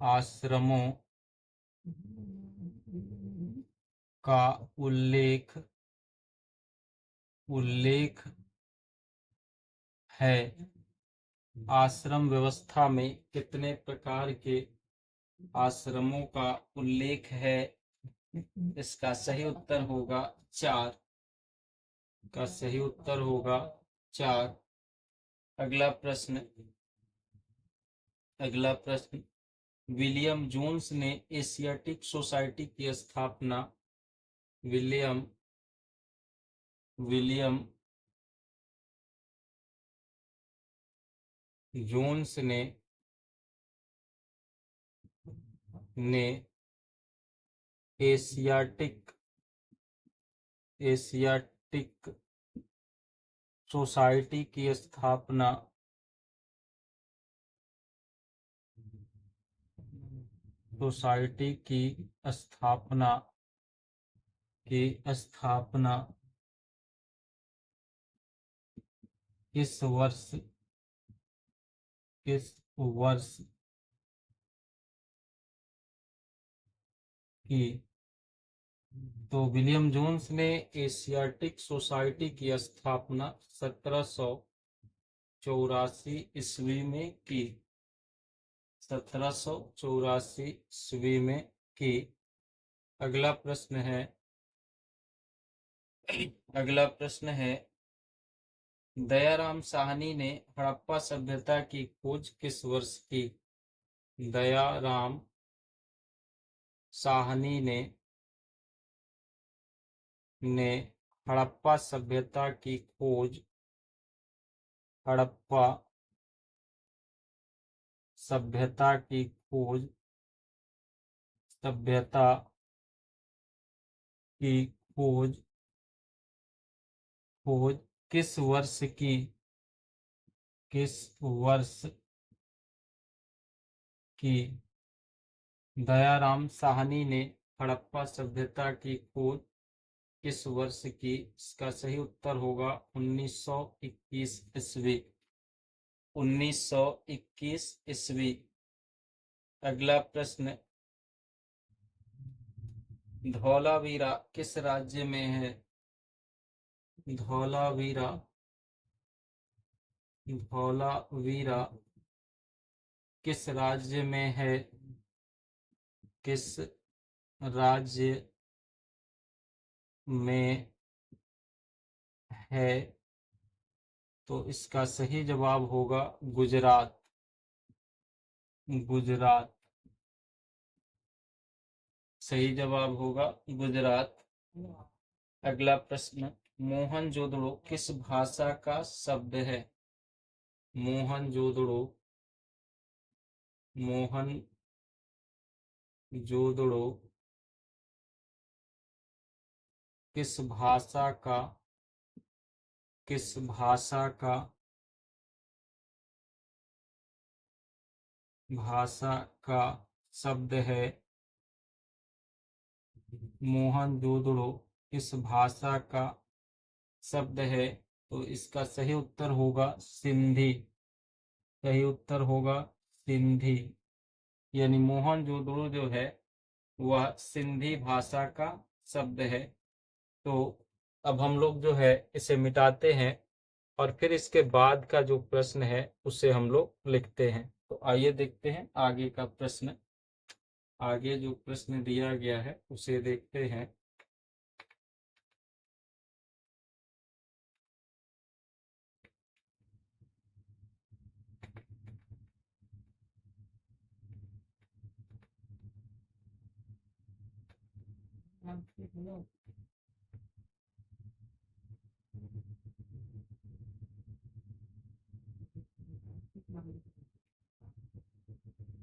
[SPEAKER 1] आश्रमों का उल्लेख है। आश्रम व्यवस्था में कितने प्रकार के आश्रमों का उल्लेख है? इसका सही उत्तर होगा 4। अगला प्रश्न, विलियम जोन्स ने एशियाटिक सोसाइटी की स्थापना विलियम जोन्स ने एशियाटिक सोसाइटी की स्थापना किस वर्ष की? तो विलियम जोन्स ने एशियाटिक सोसाइटी की स्थापना 1784 ईस्वी में की। 1784 ईस्वी में की। अगला प्रश्न है दयाराम साहनी ने हड़प्पा सभ्यता की खोज किस वर्ष की? दयाराम साहनी ने हड़प्पा सभ्यता की खोज हड़प्पा सभ्यता की खोज सभ्यता की खोज खोज किस वर्ष की? किस वर्ष की? दयाराम साहनी ने हड़प्पा सभ्यता की खोज किस वर्ष की? इसका सही उत्तर होगा 1921 ईस्वी। 1921 ईस्वी। अगला प्रश्न, धौलावीरा किस राज्य में है? धौलावीरा धौलावीरा किस राज्य में है? किस राज्य में है? तो इसका सही जवाब होगा गुजरात। गुजरात सही जवाब होगा गुजरात। अगला प्रश्न, मोहनजोदड़ो किस भाषा का शब्द है? मोहनजोदड़ो मोहनजोदड़ो किस भाषा का शब्द है? मोहनजोदड़ो किस भाषा का शब्द है? तो इसका सही उत्तर होगा सिंधी। सही उत्तर होगा सिंधी। यानी मोहनजोदड़ो जो है वह सिंधी भाषा का शब्द है। तो अब हम लोग जो है इसे मिटाते हैं और फिर इसके बाद का जो प्रश्न है उसे हम लोग लिखते हैं। तो आइए देखते हैं आगे का प्रश्न। आगे जो प्रश्न दिया गया है उसे देखते हैं।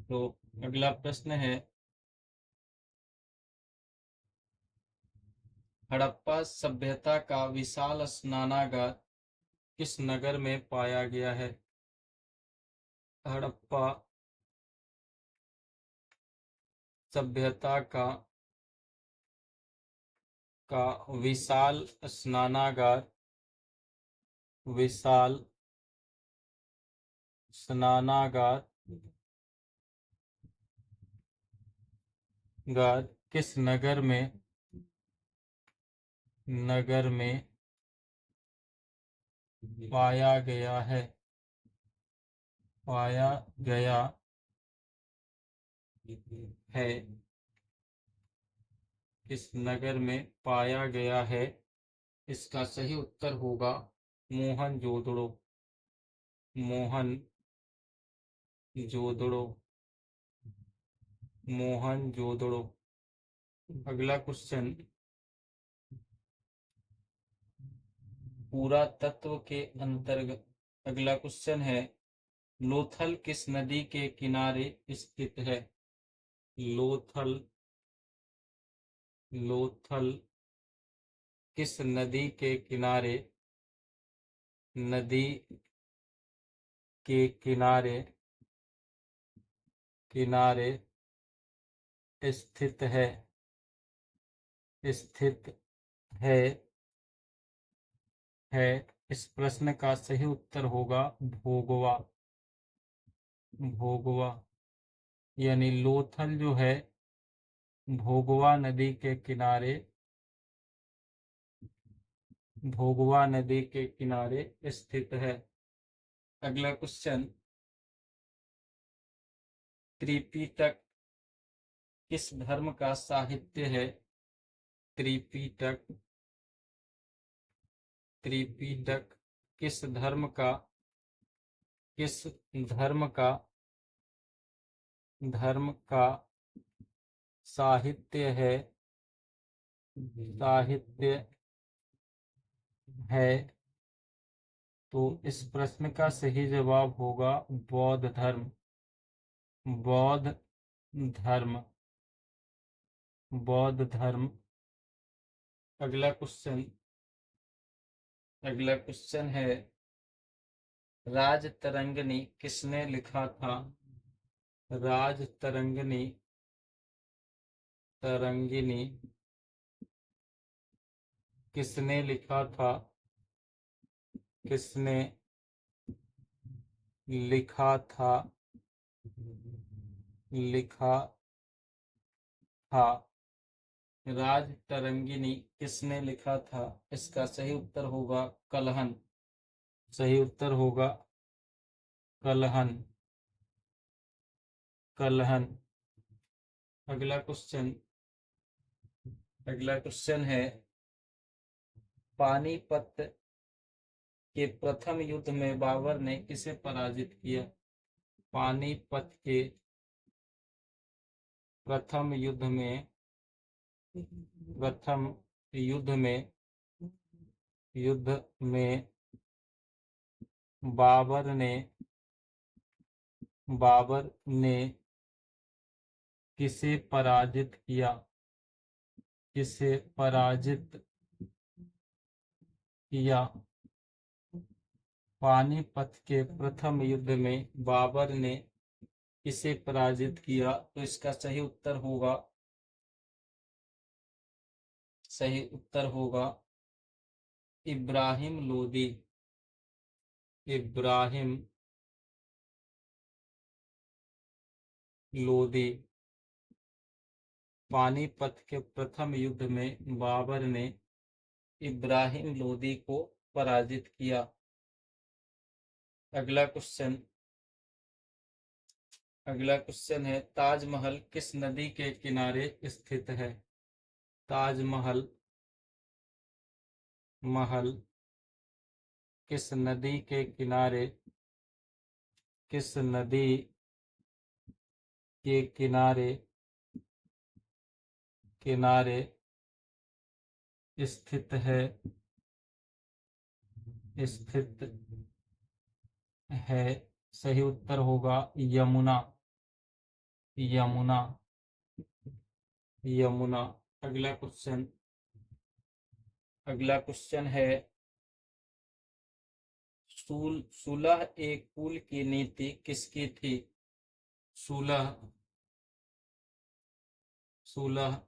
[SPEAKER 1] तो अगला प्रश्न है, हड़प्पा सभ्यता का विशाल स्नानागार किस नगर में पाया गया है? हड़प्पा सभ्यता का विशाल स्नानागार विशाल स्नानागार किस नगर में पाया गया है? पाया गया है। किस नगर में पाया गया है? इसका सही उत्तर होगा मोहनजोदड़ो। मोहनजोदड़ो मोहनजोदड़ो। अगला क्वेश्चन, पुरातत्व के अंतर्गत अगला क्वेश्चन है, लोथल किस नदी के किनारे स्थित है? लोथल किस नदी के किनारे स्थित है? स्थित है इस प्रश्न का सही उत्तर होगा भोगवा। भोगवा यानी लोथल जो है भोगवा नदी के किनारे, भोगवा नदी के किनारे स्थित है। अगला क्वेश्चन, त्रिपिटक किस धर्म का साहित्य है? त्रिपिटक, त्रिपिटक किस धर्म का, किस धर्म का, धर्म का साहित्य है, साहित्य है? तो इस प्रश्न का सही जवाब होगा बौद्ध धर्म। बौद्ध धर्म, बौद्ध धर्म। अगला क्वेश्चन, अगला क्वेश्चन है, राजतरंगिणी किसने लिखा था? राजतरंगिणी, तरंगिणी किसने लिखा था? किसने लिखा था? लिखा था। राजतरंगिणी किसने लिखा था? इसका सही उत्तर होगा कलहन। सही उत्तर होगा कलहन, कलहन। अगला क्वेश्चन, अगला क्वेश्चन है, पानीपत के प्रथम युद्ध में बाबर ने किसे पराजित किया? पानीपत के प्रथम युद्ध में, प्रथम युद्ध में, युद्ध में बाबर ने, बाबर ने किसे पराजित किया? किसे पराजित किया? पानीपत के प्रथम युद्ध में बाबर ने किसे पराजित किया? तो इसका सही उत्तर होगा, सही उत्तर होगा इब्राहिम लोदी। इब्राहिम लोदी। पानीपत के प्रथम युद्ध में बाबर ने इब्राहिम लोदी को पराजित किया। अगला क्वेश्चन, अगला क्वेश्चन है, ताजमहल किस नदी के किनारे स्थित है? ताजमहल, महल किस नदी के किनारे, किस नदी के किनारे, किनारे स्थित है? स्थित है। सही उत्तर होगा यमुना। यमुना, यमुना। अगला क्वेश्चन, अगला क्वेश्चन है, सुलह एक कुल की नीति किसकी थी? सुलह, सुलह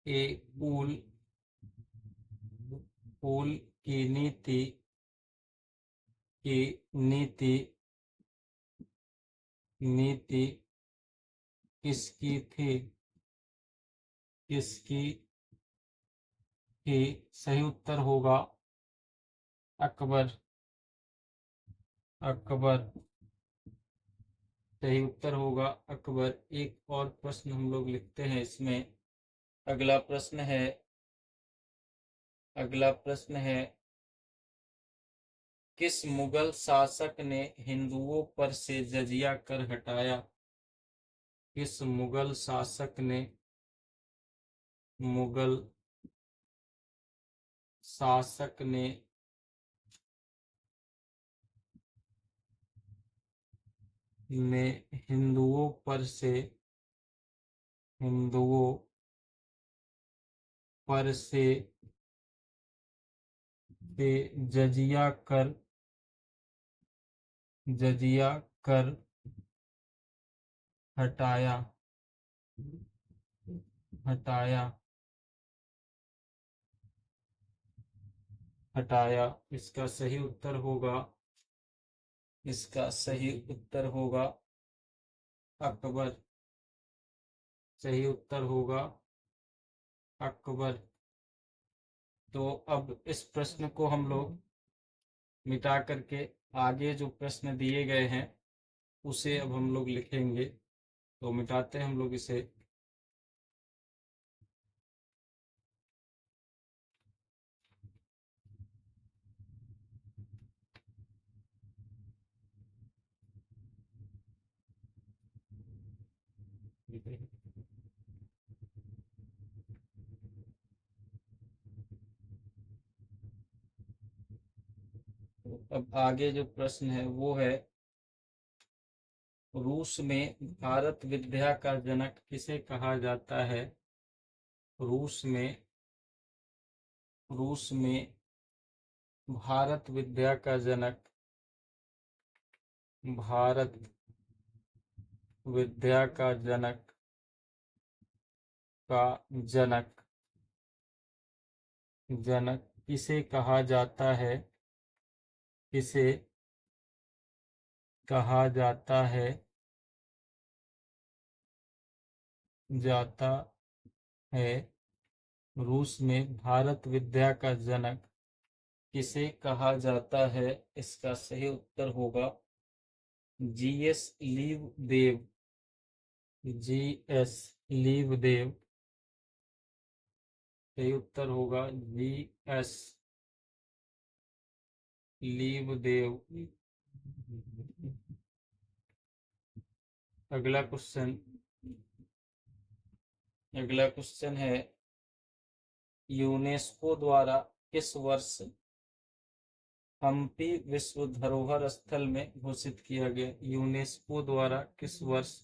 [SPEAKER 1] एक कुल, कुल की नीति, की नीति, नीति किसकी थी? किसकी थी? सही उत्तर होगा अकबर। अकबर, सही उत्तर होगा अकबर। एक और प्रश्न हम लोग लिखते हैं इसमें। अगला प्रश्न है, अगला प्रश्न है, किस मुगल शासक ने हिंदुओं पर से जजिया कर हटाया? किस मुगल शासक ने, मुगल शासक ने हिंदुओं पर से, हिंदुओं पर से जजिया कर, जजिया कर हटाया, हटाया? हटाया। इसका सही उत्तर होगा, इसका सही उत्तर होगा अकबर। सही उत्तर होगा अकबर। तो अब इस प्रश्न को हम लोग मिटा करके आगे जो प्रश्न दिए गए हैं उसे अब हम लोग लिखेंगे। तो मिटाते हैं हम लोग इसे। अब आगे जो प्रश्न है वो है, रूस में भारत विद्या का जनक किसे कहा जाता है? रूस में भारत विद्या का जनक, भारत विद्या का जनक का जनक जनक किसे कहा जाता है? किसे कहा जाता है? जाता है। रूस में भारत विद्या का जनक किसे कहा जाता है? इसका सही उत्तर होगा जीएस लीवदेव। जीएस लीवदेव। सही उत्तर होगा जीएस लीवदेव। अगला क्वेश्चन, अगला क्वेश्चन है, यूनेस्को द्वारा किस वर्ष हम्पी विश्व धरोहर स्थल में घोषित किया गया? यूनेस्को द्वारा किस वर्ष,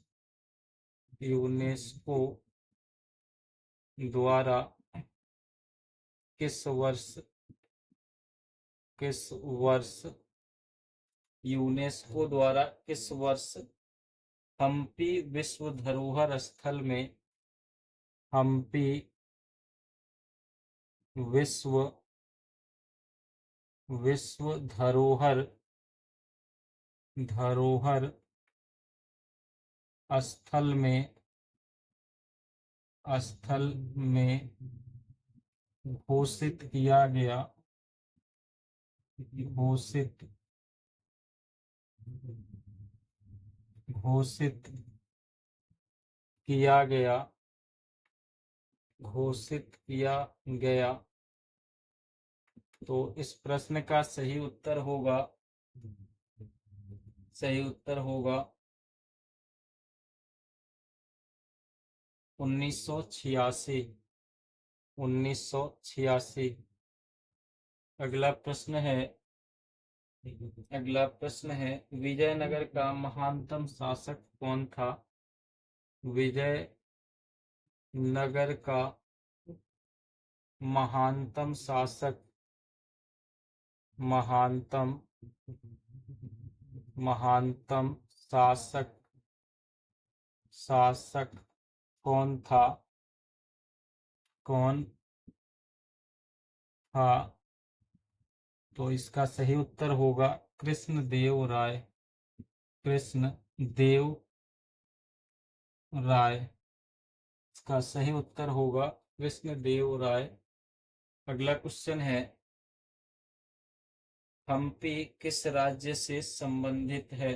[SPEAKER 1] यूनेस्को द्वारा किस वर्ष, किस वर्ष यूनेस्को द्वारा किस वर्ष हम्पी विश्व धरोहर स्थल में, हम्पी विश्व विश्व धरोहर धरोहर स्थल में, स्थल में घोषित किया गया, घोषित घोषित किया गया, घोषित किया गया। तो इस प्रश्न का सही उत्तर होगा, सही उत्तर होगा 1986। 1986। अगला प्रश्न है, अगला प्रश्न है, विजयनगर का महानतम शासक कौन था? विजयनगर का महानतम शासक, महानतम महानतम शासक, शासक कौन था? कौन था? तो इसका सही उत्तर होगा कृष्णदेव राय। कृष्णदेव राय। इसका सही उत्तर होगा कृष्णदेव राय। अगला क्वेश्चन है, हम्पी किस राज्य से संबंधित है?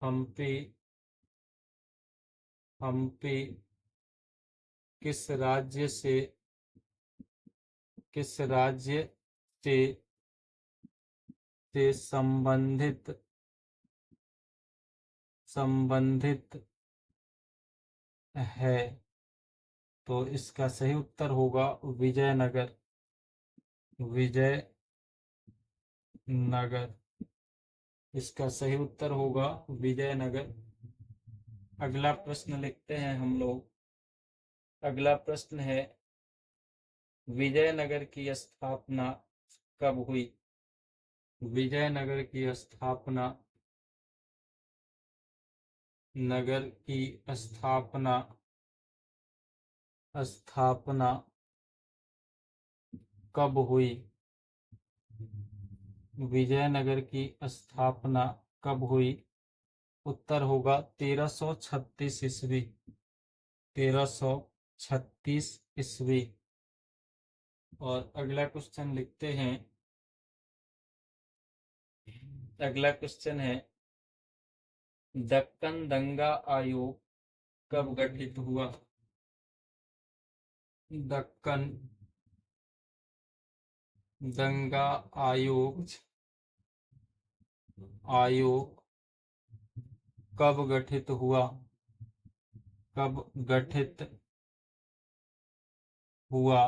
[SPEAKER 1] हम्पी, हम्पी किस राज्य से, किस राज्य से संबंधित, संबंधित है? तो इसका सही उत्तर होगा विजयनगर। विजयनगर। इसका सही उत्तर होगा विजयनगर। अगला प्रश्न लिखते हैं हम लोग। अगला प्रश्न है, विजयनगर की स्थापना कब हुई? विजयनगर की स्थापना, नगर की स्थापना, स्थापना कब हुई? विजयनगर की स्थापना कब हुई? उत्तर होगा 1336 ईस्वी। 1336 ईस्वी। और अगला क्वेश्चन लिखते हैं। अगला क्वेश्चन है, दक्कन दंगा आयोग कब गठित हुआ? दक्कन दंगा आयोग कब गठित हुआ? कब गठित हुआ?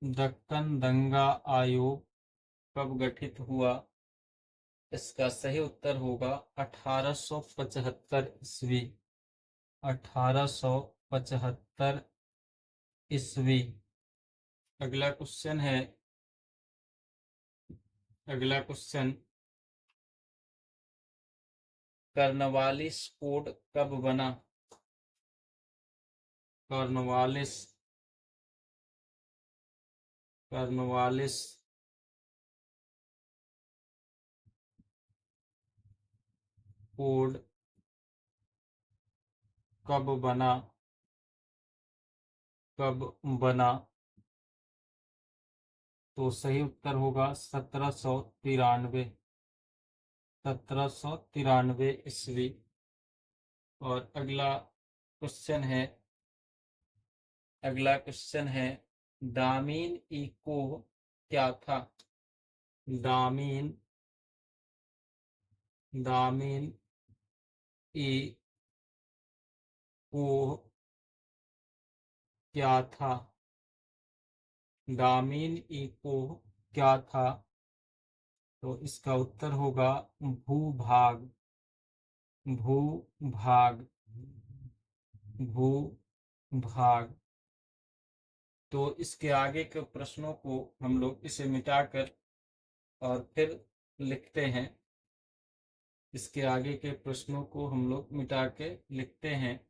[SPEAKER 1] दक्कन दंगा आयोग कब गठित हुआ? इसका सही उत्तर होगा 1875 ईस्वी। 1875 ईस्वी। अगला क्वेश्चन है। अगला क्वेश्चन, कर्नवालिस कोड कब बना? कर्नवालिस कोड कब बना? कब बना? तो सही उत्तर होगा 1793। 1793 ईस्वी। और अगला क्वेश्चन है, दामीन इको क्या था? दामीन ई को क्या था? दामीन ई को क्या था? तो इसका उत्तर होगा भूभाग। भूभाग। भूभाग। तो इसके आगे के प्रश्नों को हम लोग इसे मिटाकर और फिर लिखते हैं। इसके आगे के प्रश्नों को हम लोग मिटा के लिखते हैं।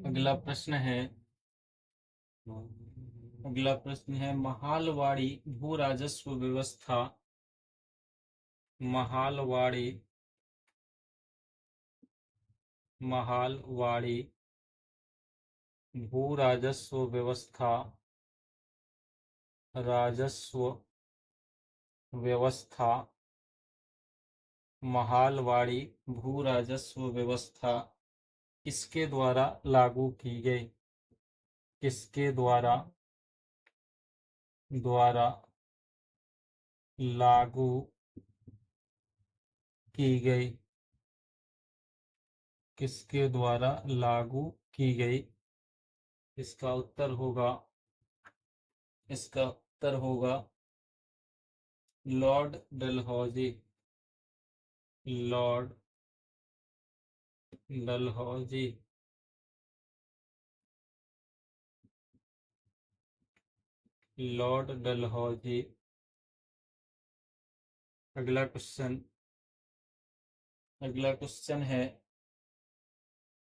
[SPEAKER 1] अगला प्रश्न है, महालवाड़ी भू राजस्व व्यवस्था। महालवाड़ी भू राजस्व व्यवस्था महालवाड़ी भू राजस्व व्यवस्था किसके द्वारा लागू की गई? किसके द्वारा लागू की गई? किसके द्वारा लागू की गई? इसका उत्तर होगा Lord Dalhousie. Lord Dalhousie. Lord Dalhousie. अगला क्वेश्चन है,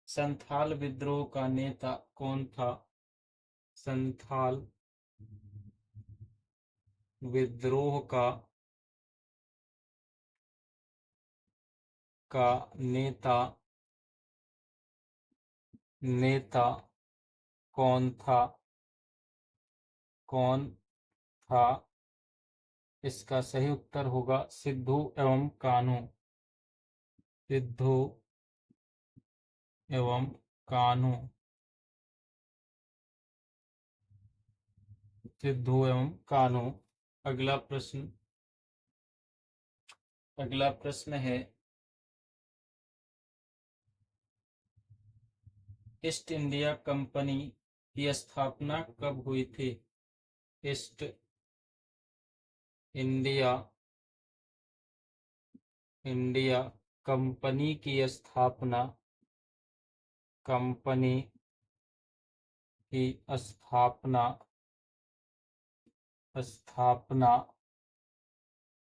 [SPEAKER 1] संथाल विद्रोह का नेता कौन था? संथाल विद्रोह का नेता कौन था? इसका सही उत्तर होगा सिद्धू एवं कान्हू। सिद्धू एवं कान्हू। सिद्धू एवं कान्हू। अगला प्रश्न है, ईस्ट इंडिया कंपनी की स्थापना कब हुई थी? ईस्ट इंडिया कंपनी की स्थापना कंपनी की स्थापना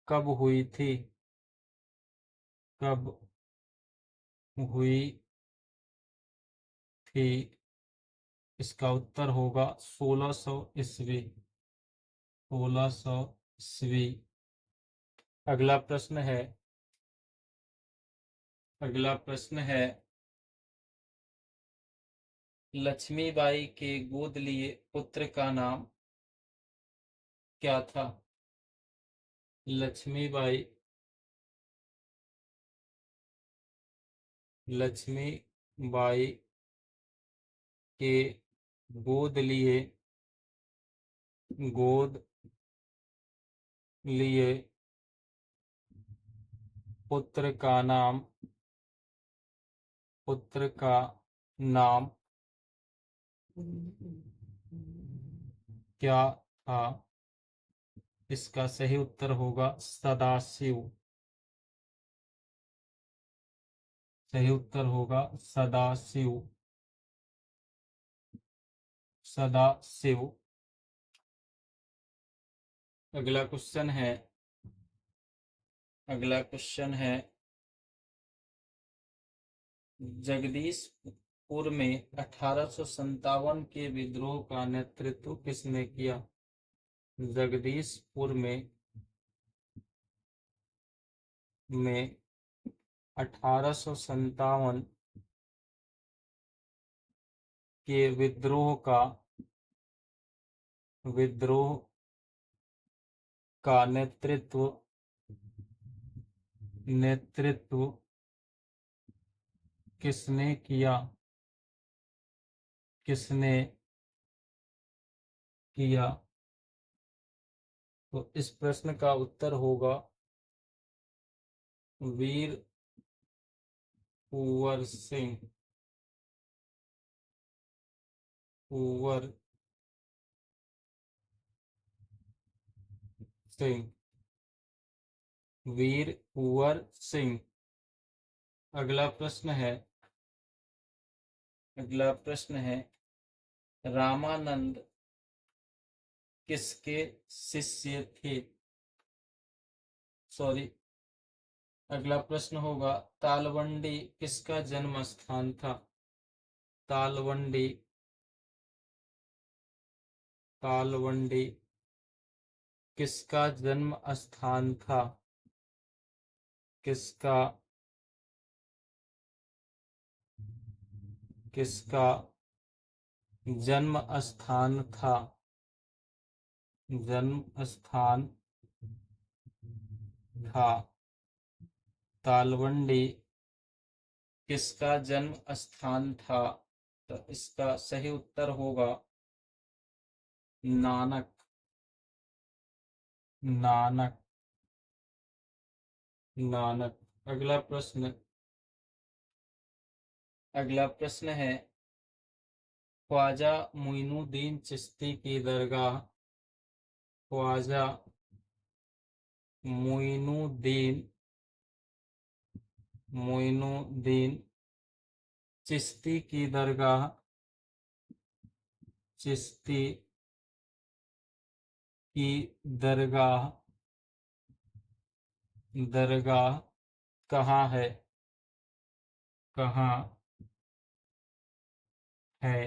[SPEAKER 1] कब हुई थी? कब हुई थी? इसका उत्तर होगा 1600 ईस्वी। 1600 ईस्वी। अगला प्रश्न है लक्ष्मीबाई के गोद लिए पुत्र का नाम क्या था? लक्ष्मीबाई के गोद लिए पुत्र का नाम क्या था? इसका सही उत्तर होगा सदाशिव। सही उत्तर होगा सदाशिव। सदाशिव। अगला क्वेश्चन है जगदीशपुर में 1857 के विद्रोह का नेतृत्व किसने किया? जगदीशपुर में 1857 के विद्रोह का नेतृत्व किसने किया? तो इस प्रश्न का उत्तर होगा वीर कुंवर सिंह। वीर कुंवर सिंह। अगला प्रश्न है रामानंद किसके शिष्य थे? अगला प्रश्न होगा तालवंडी किसका जन्म स्थान था? तालवंडी किसका जन्म स्थान था? किसका जन्म स्थान था? तालवंडी किसका जन्म स्थान था? तो इसका सही उत्तर होगा नानक। अगला प्रश्न है ख्वाजा मोइनुद्दीन चिश्ती की दरगाह ख्वाजा मोइनुद्दीन चिश्ती की दरगाह कहाँ है?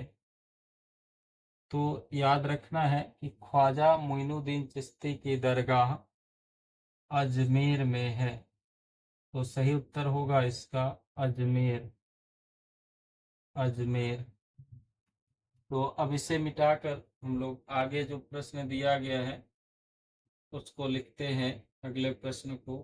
[SPEAKER 1] तो याद रखना है कि ख्वाजा मोइनुद्दीन चिश्ती की दरगाह अजमेर में है। तो सही उत्तर होगा इसका अजमेर। तो अब इसे मिटाकर हम लोग आगे जो प्रश्न दिया गया है उसको लिखते हैं। अगले प्रश्न को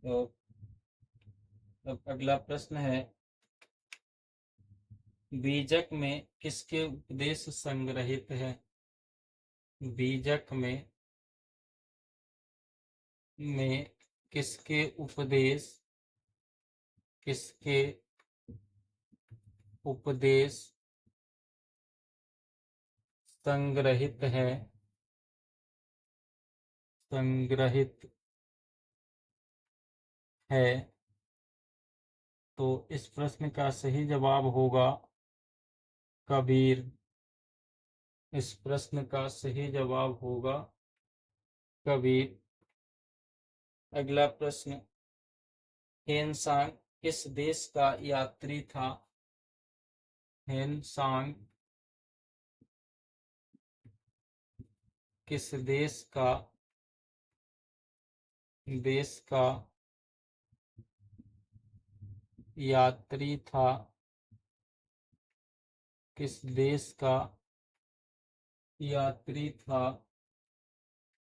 [SPEAKER 1] तो अब अगला प्रश्न है बीजक में किसके उपदेश संग्रहित है? बीजक में किसके उपदेश संग्रहित है? तो इस प्रश्न का सही जवाब होगा कबीर। इस प्रश्न का सही जवाब होगा कबीर। अगला प्रश्न, हेनसांग किस देश का यात्री था? हेनसांग किस देश का यात्री था? किस देश का यात्री था?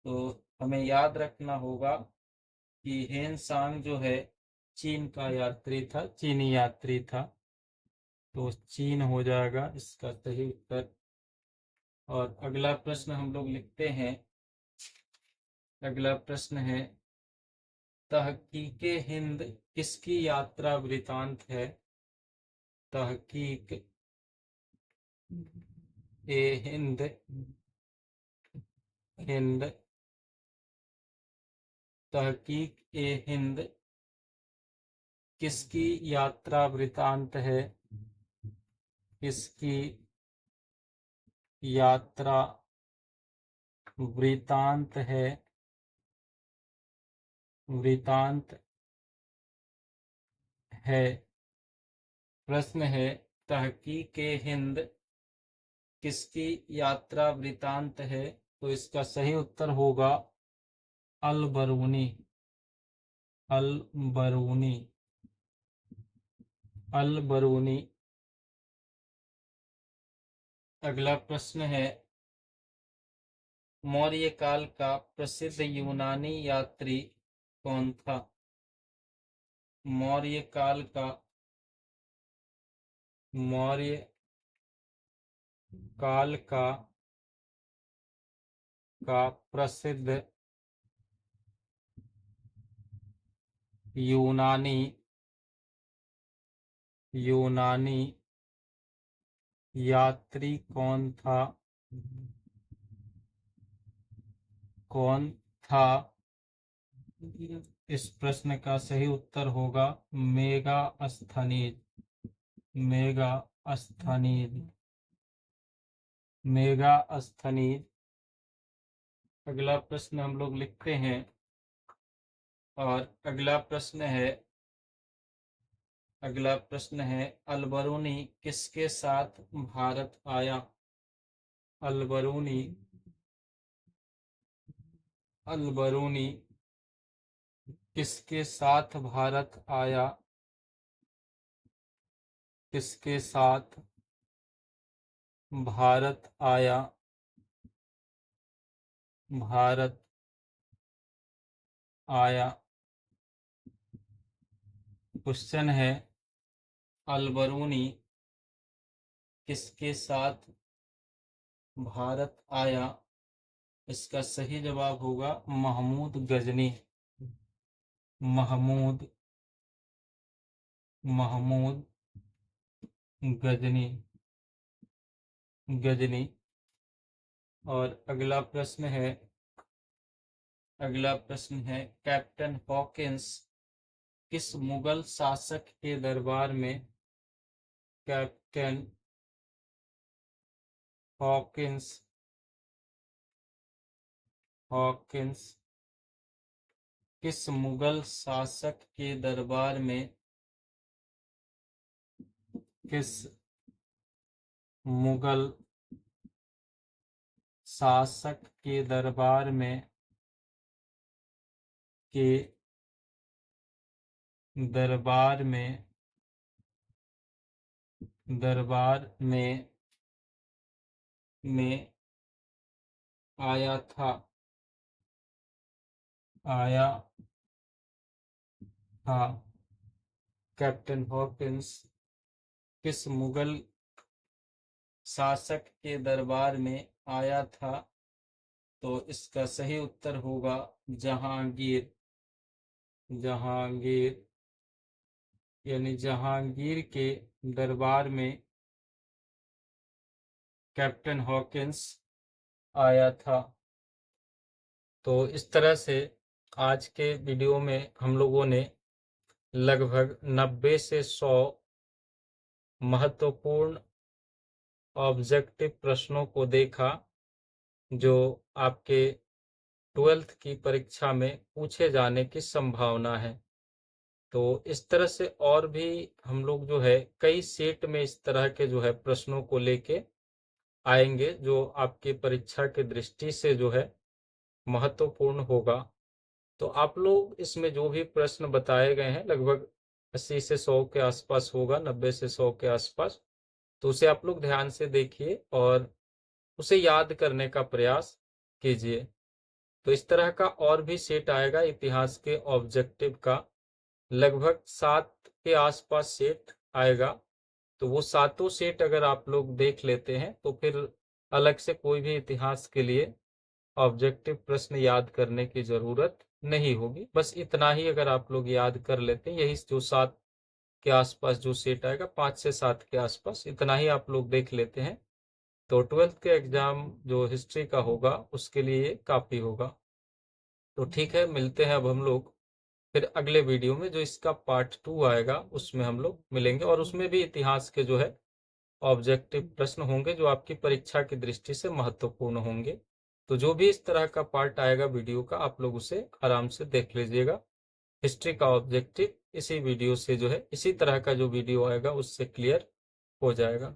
[SPEAKER 1] तो हमें याद रखना होगा कि हेनसांग जो है चीन का यात्री था, चीनी यात्री था। तो चीन हो जाएगा इसका सही उत्तर। और अगला प्रश्न हम लोग लिखते हैं। अगला प्रश्न है, तहकीके हिंद किसकी यात्रा वृतांत है? तहकीक ए हिंद तहकीक ए हिंद किसकी यात्रा वृतांत है? किसकी यात्रा वृतांत है? प्रश्न है, तहकीक हिंद किसकी यात्रा वृतांत है? तो इसका सही उत्तर होगा अल बरूनी। अल बरूनी। अल बरूनी। अगला प्रश्न है, मौर्य काल का प्रसिद्ध यूनानी यात्री कौन था? मौर्य काल का प्रसिद्ध यूनानी यात्री कौन था? इस प्रश्न का सही उत्तर होगा मेगास्थनीज। मेगास्थनीज। अगला प्रश्न हम लोग लिखते हैं। और अगला प्रश्न है, अलबरूनी किसके साथ भारत आया? अलबरूनी किसके साथ भारत आया? किसके साथ भारत आया? क्वेश्चन है, अलबरूनी किसके साथ भारत आया? इसका सही जवाब होगा महमूद गजनी। महमूद गजनी। और अगला प्रश्न है, कैप्टन हॉकिंस किस मुगल शासक के दरबार में? कैप्टन हॉकिंस किस मुगल शासक के दरबार में? किस मुगल शासक के दरबार में आया था? कैप्टन हॉकिंस किस मुगल शासक के दरबार में आया था? तो इसका सही उत्तर होगा जहांगीर। जहांगीर, यानी जहांगीर के दरबार में कैप्टन हॉकिंस आया था। तो इस तरह से आज के वीडियो में हम लोगों ने लगभग 90 से 100 महत्वपूर्ण ऑब्जेक्टिव प्रश्नों को देखा जो आपके 12th की परीक्षा में पूछे जाने की संभावना है। तो इस तरह से और भी हम लोग जो है कई सेट में इस तरह के जो है प्रश्नों को लेके आएंगे जो आपकी परीक्षा की दृष्टि से जो है महत्वपूर्ण होगा। तो आप लोग इसमें जो भी प्रश्न बताए गए हैं लगभग 80 से 100 के आसपास होगा, 90 से 100 के आसपास। तो उसे आप लोग ध्यान से देखिए और उसे याद करने का प्रयास कीजिए। तो इस तरह का और भी सेट आएगा इतिहास के ऑब्जेक्टिव का, लगभग 7 के आसपास सेट आएगा। तो वो सातों सेट अगर आप लोग देख लेते हैं तो फिर अलग से कोई भी इतिहास के लिए ऑब्जेक्टिव प्रश्न याद करने की जरूरत नहीं होगी। बस इतना ही अगर आप लोग याद कर लेते हैं, यही जो 7 के आसपास जो सेट आएगा, 5 से 7 के आसपास, इतना ही आप लोग देख लेते हैं तो 12th के एग्जाम जो हिस्ट्री का होगा उसके लिए काफी होगा। तो ठीक है, मिलते हैं अब हम लोग फिर अगले वीडियो में, जो इसका पार्ट 2 आएगा उसमें हम लोग मिलेंगे और उसमें भी इतिहास के जो है ऑब्जेक्टिव प्रश्न होंगे जो आपकी परीक्षा की दृष्टि से महत्वपूर्ण होंगे। तो जो भी इस तरह का पार्ट आएगा वीडियो का, आप लोग उसे आराम से देख लीजिएगा। हिस्ट्री का ऑब्जेक्टिव इसी वीडियो से जो है, इसी तरह का जो वीडियो आएगा उससे क्लियर हो जाएगा।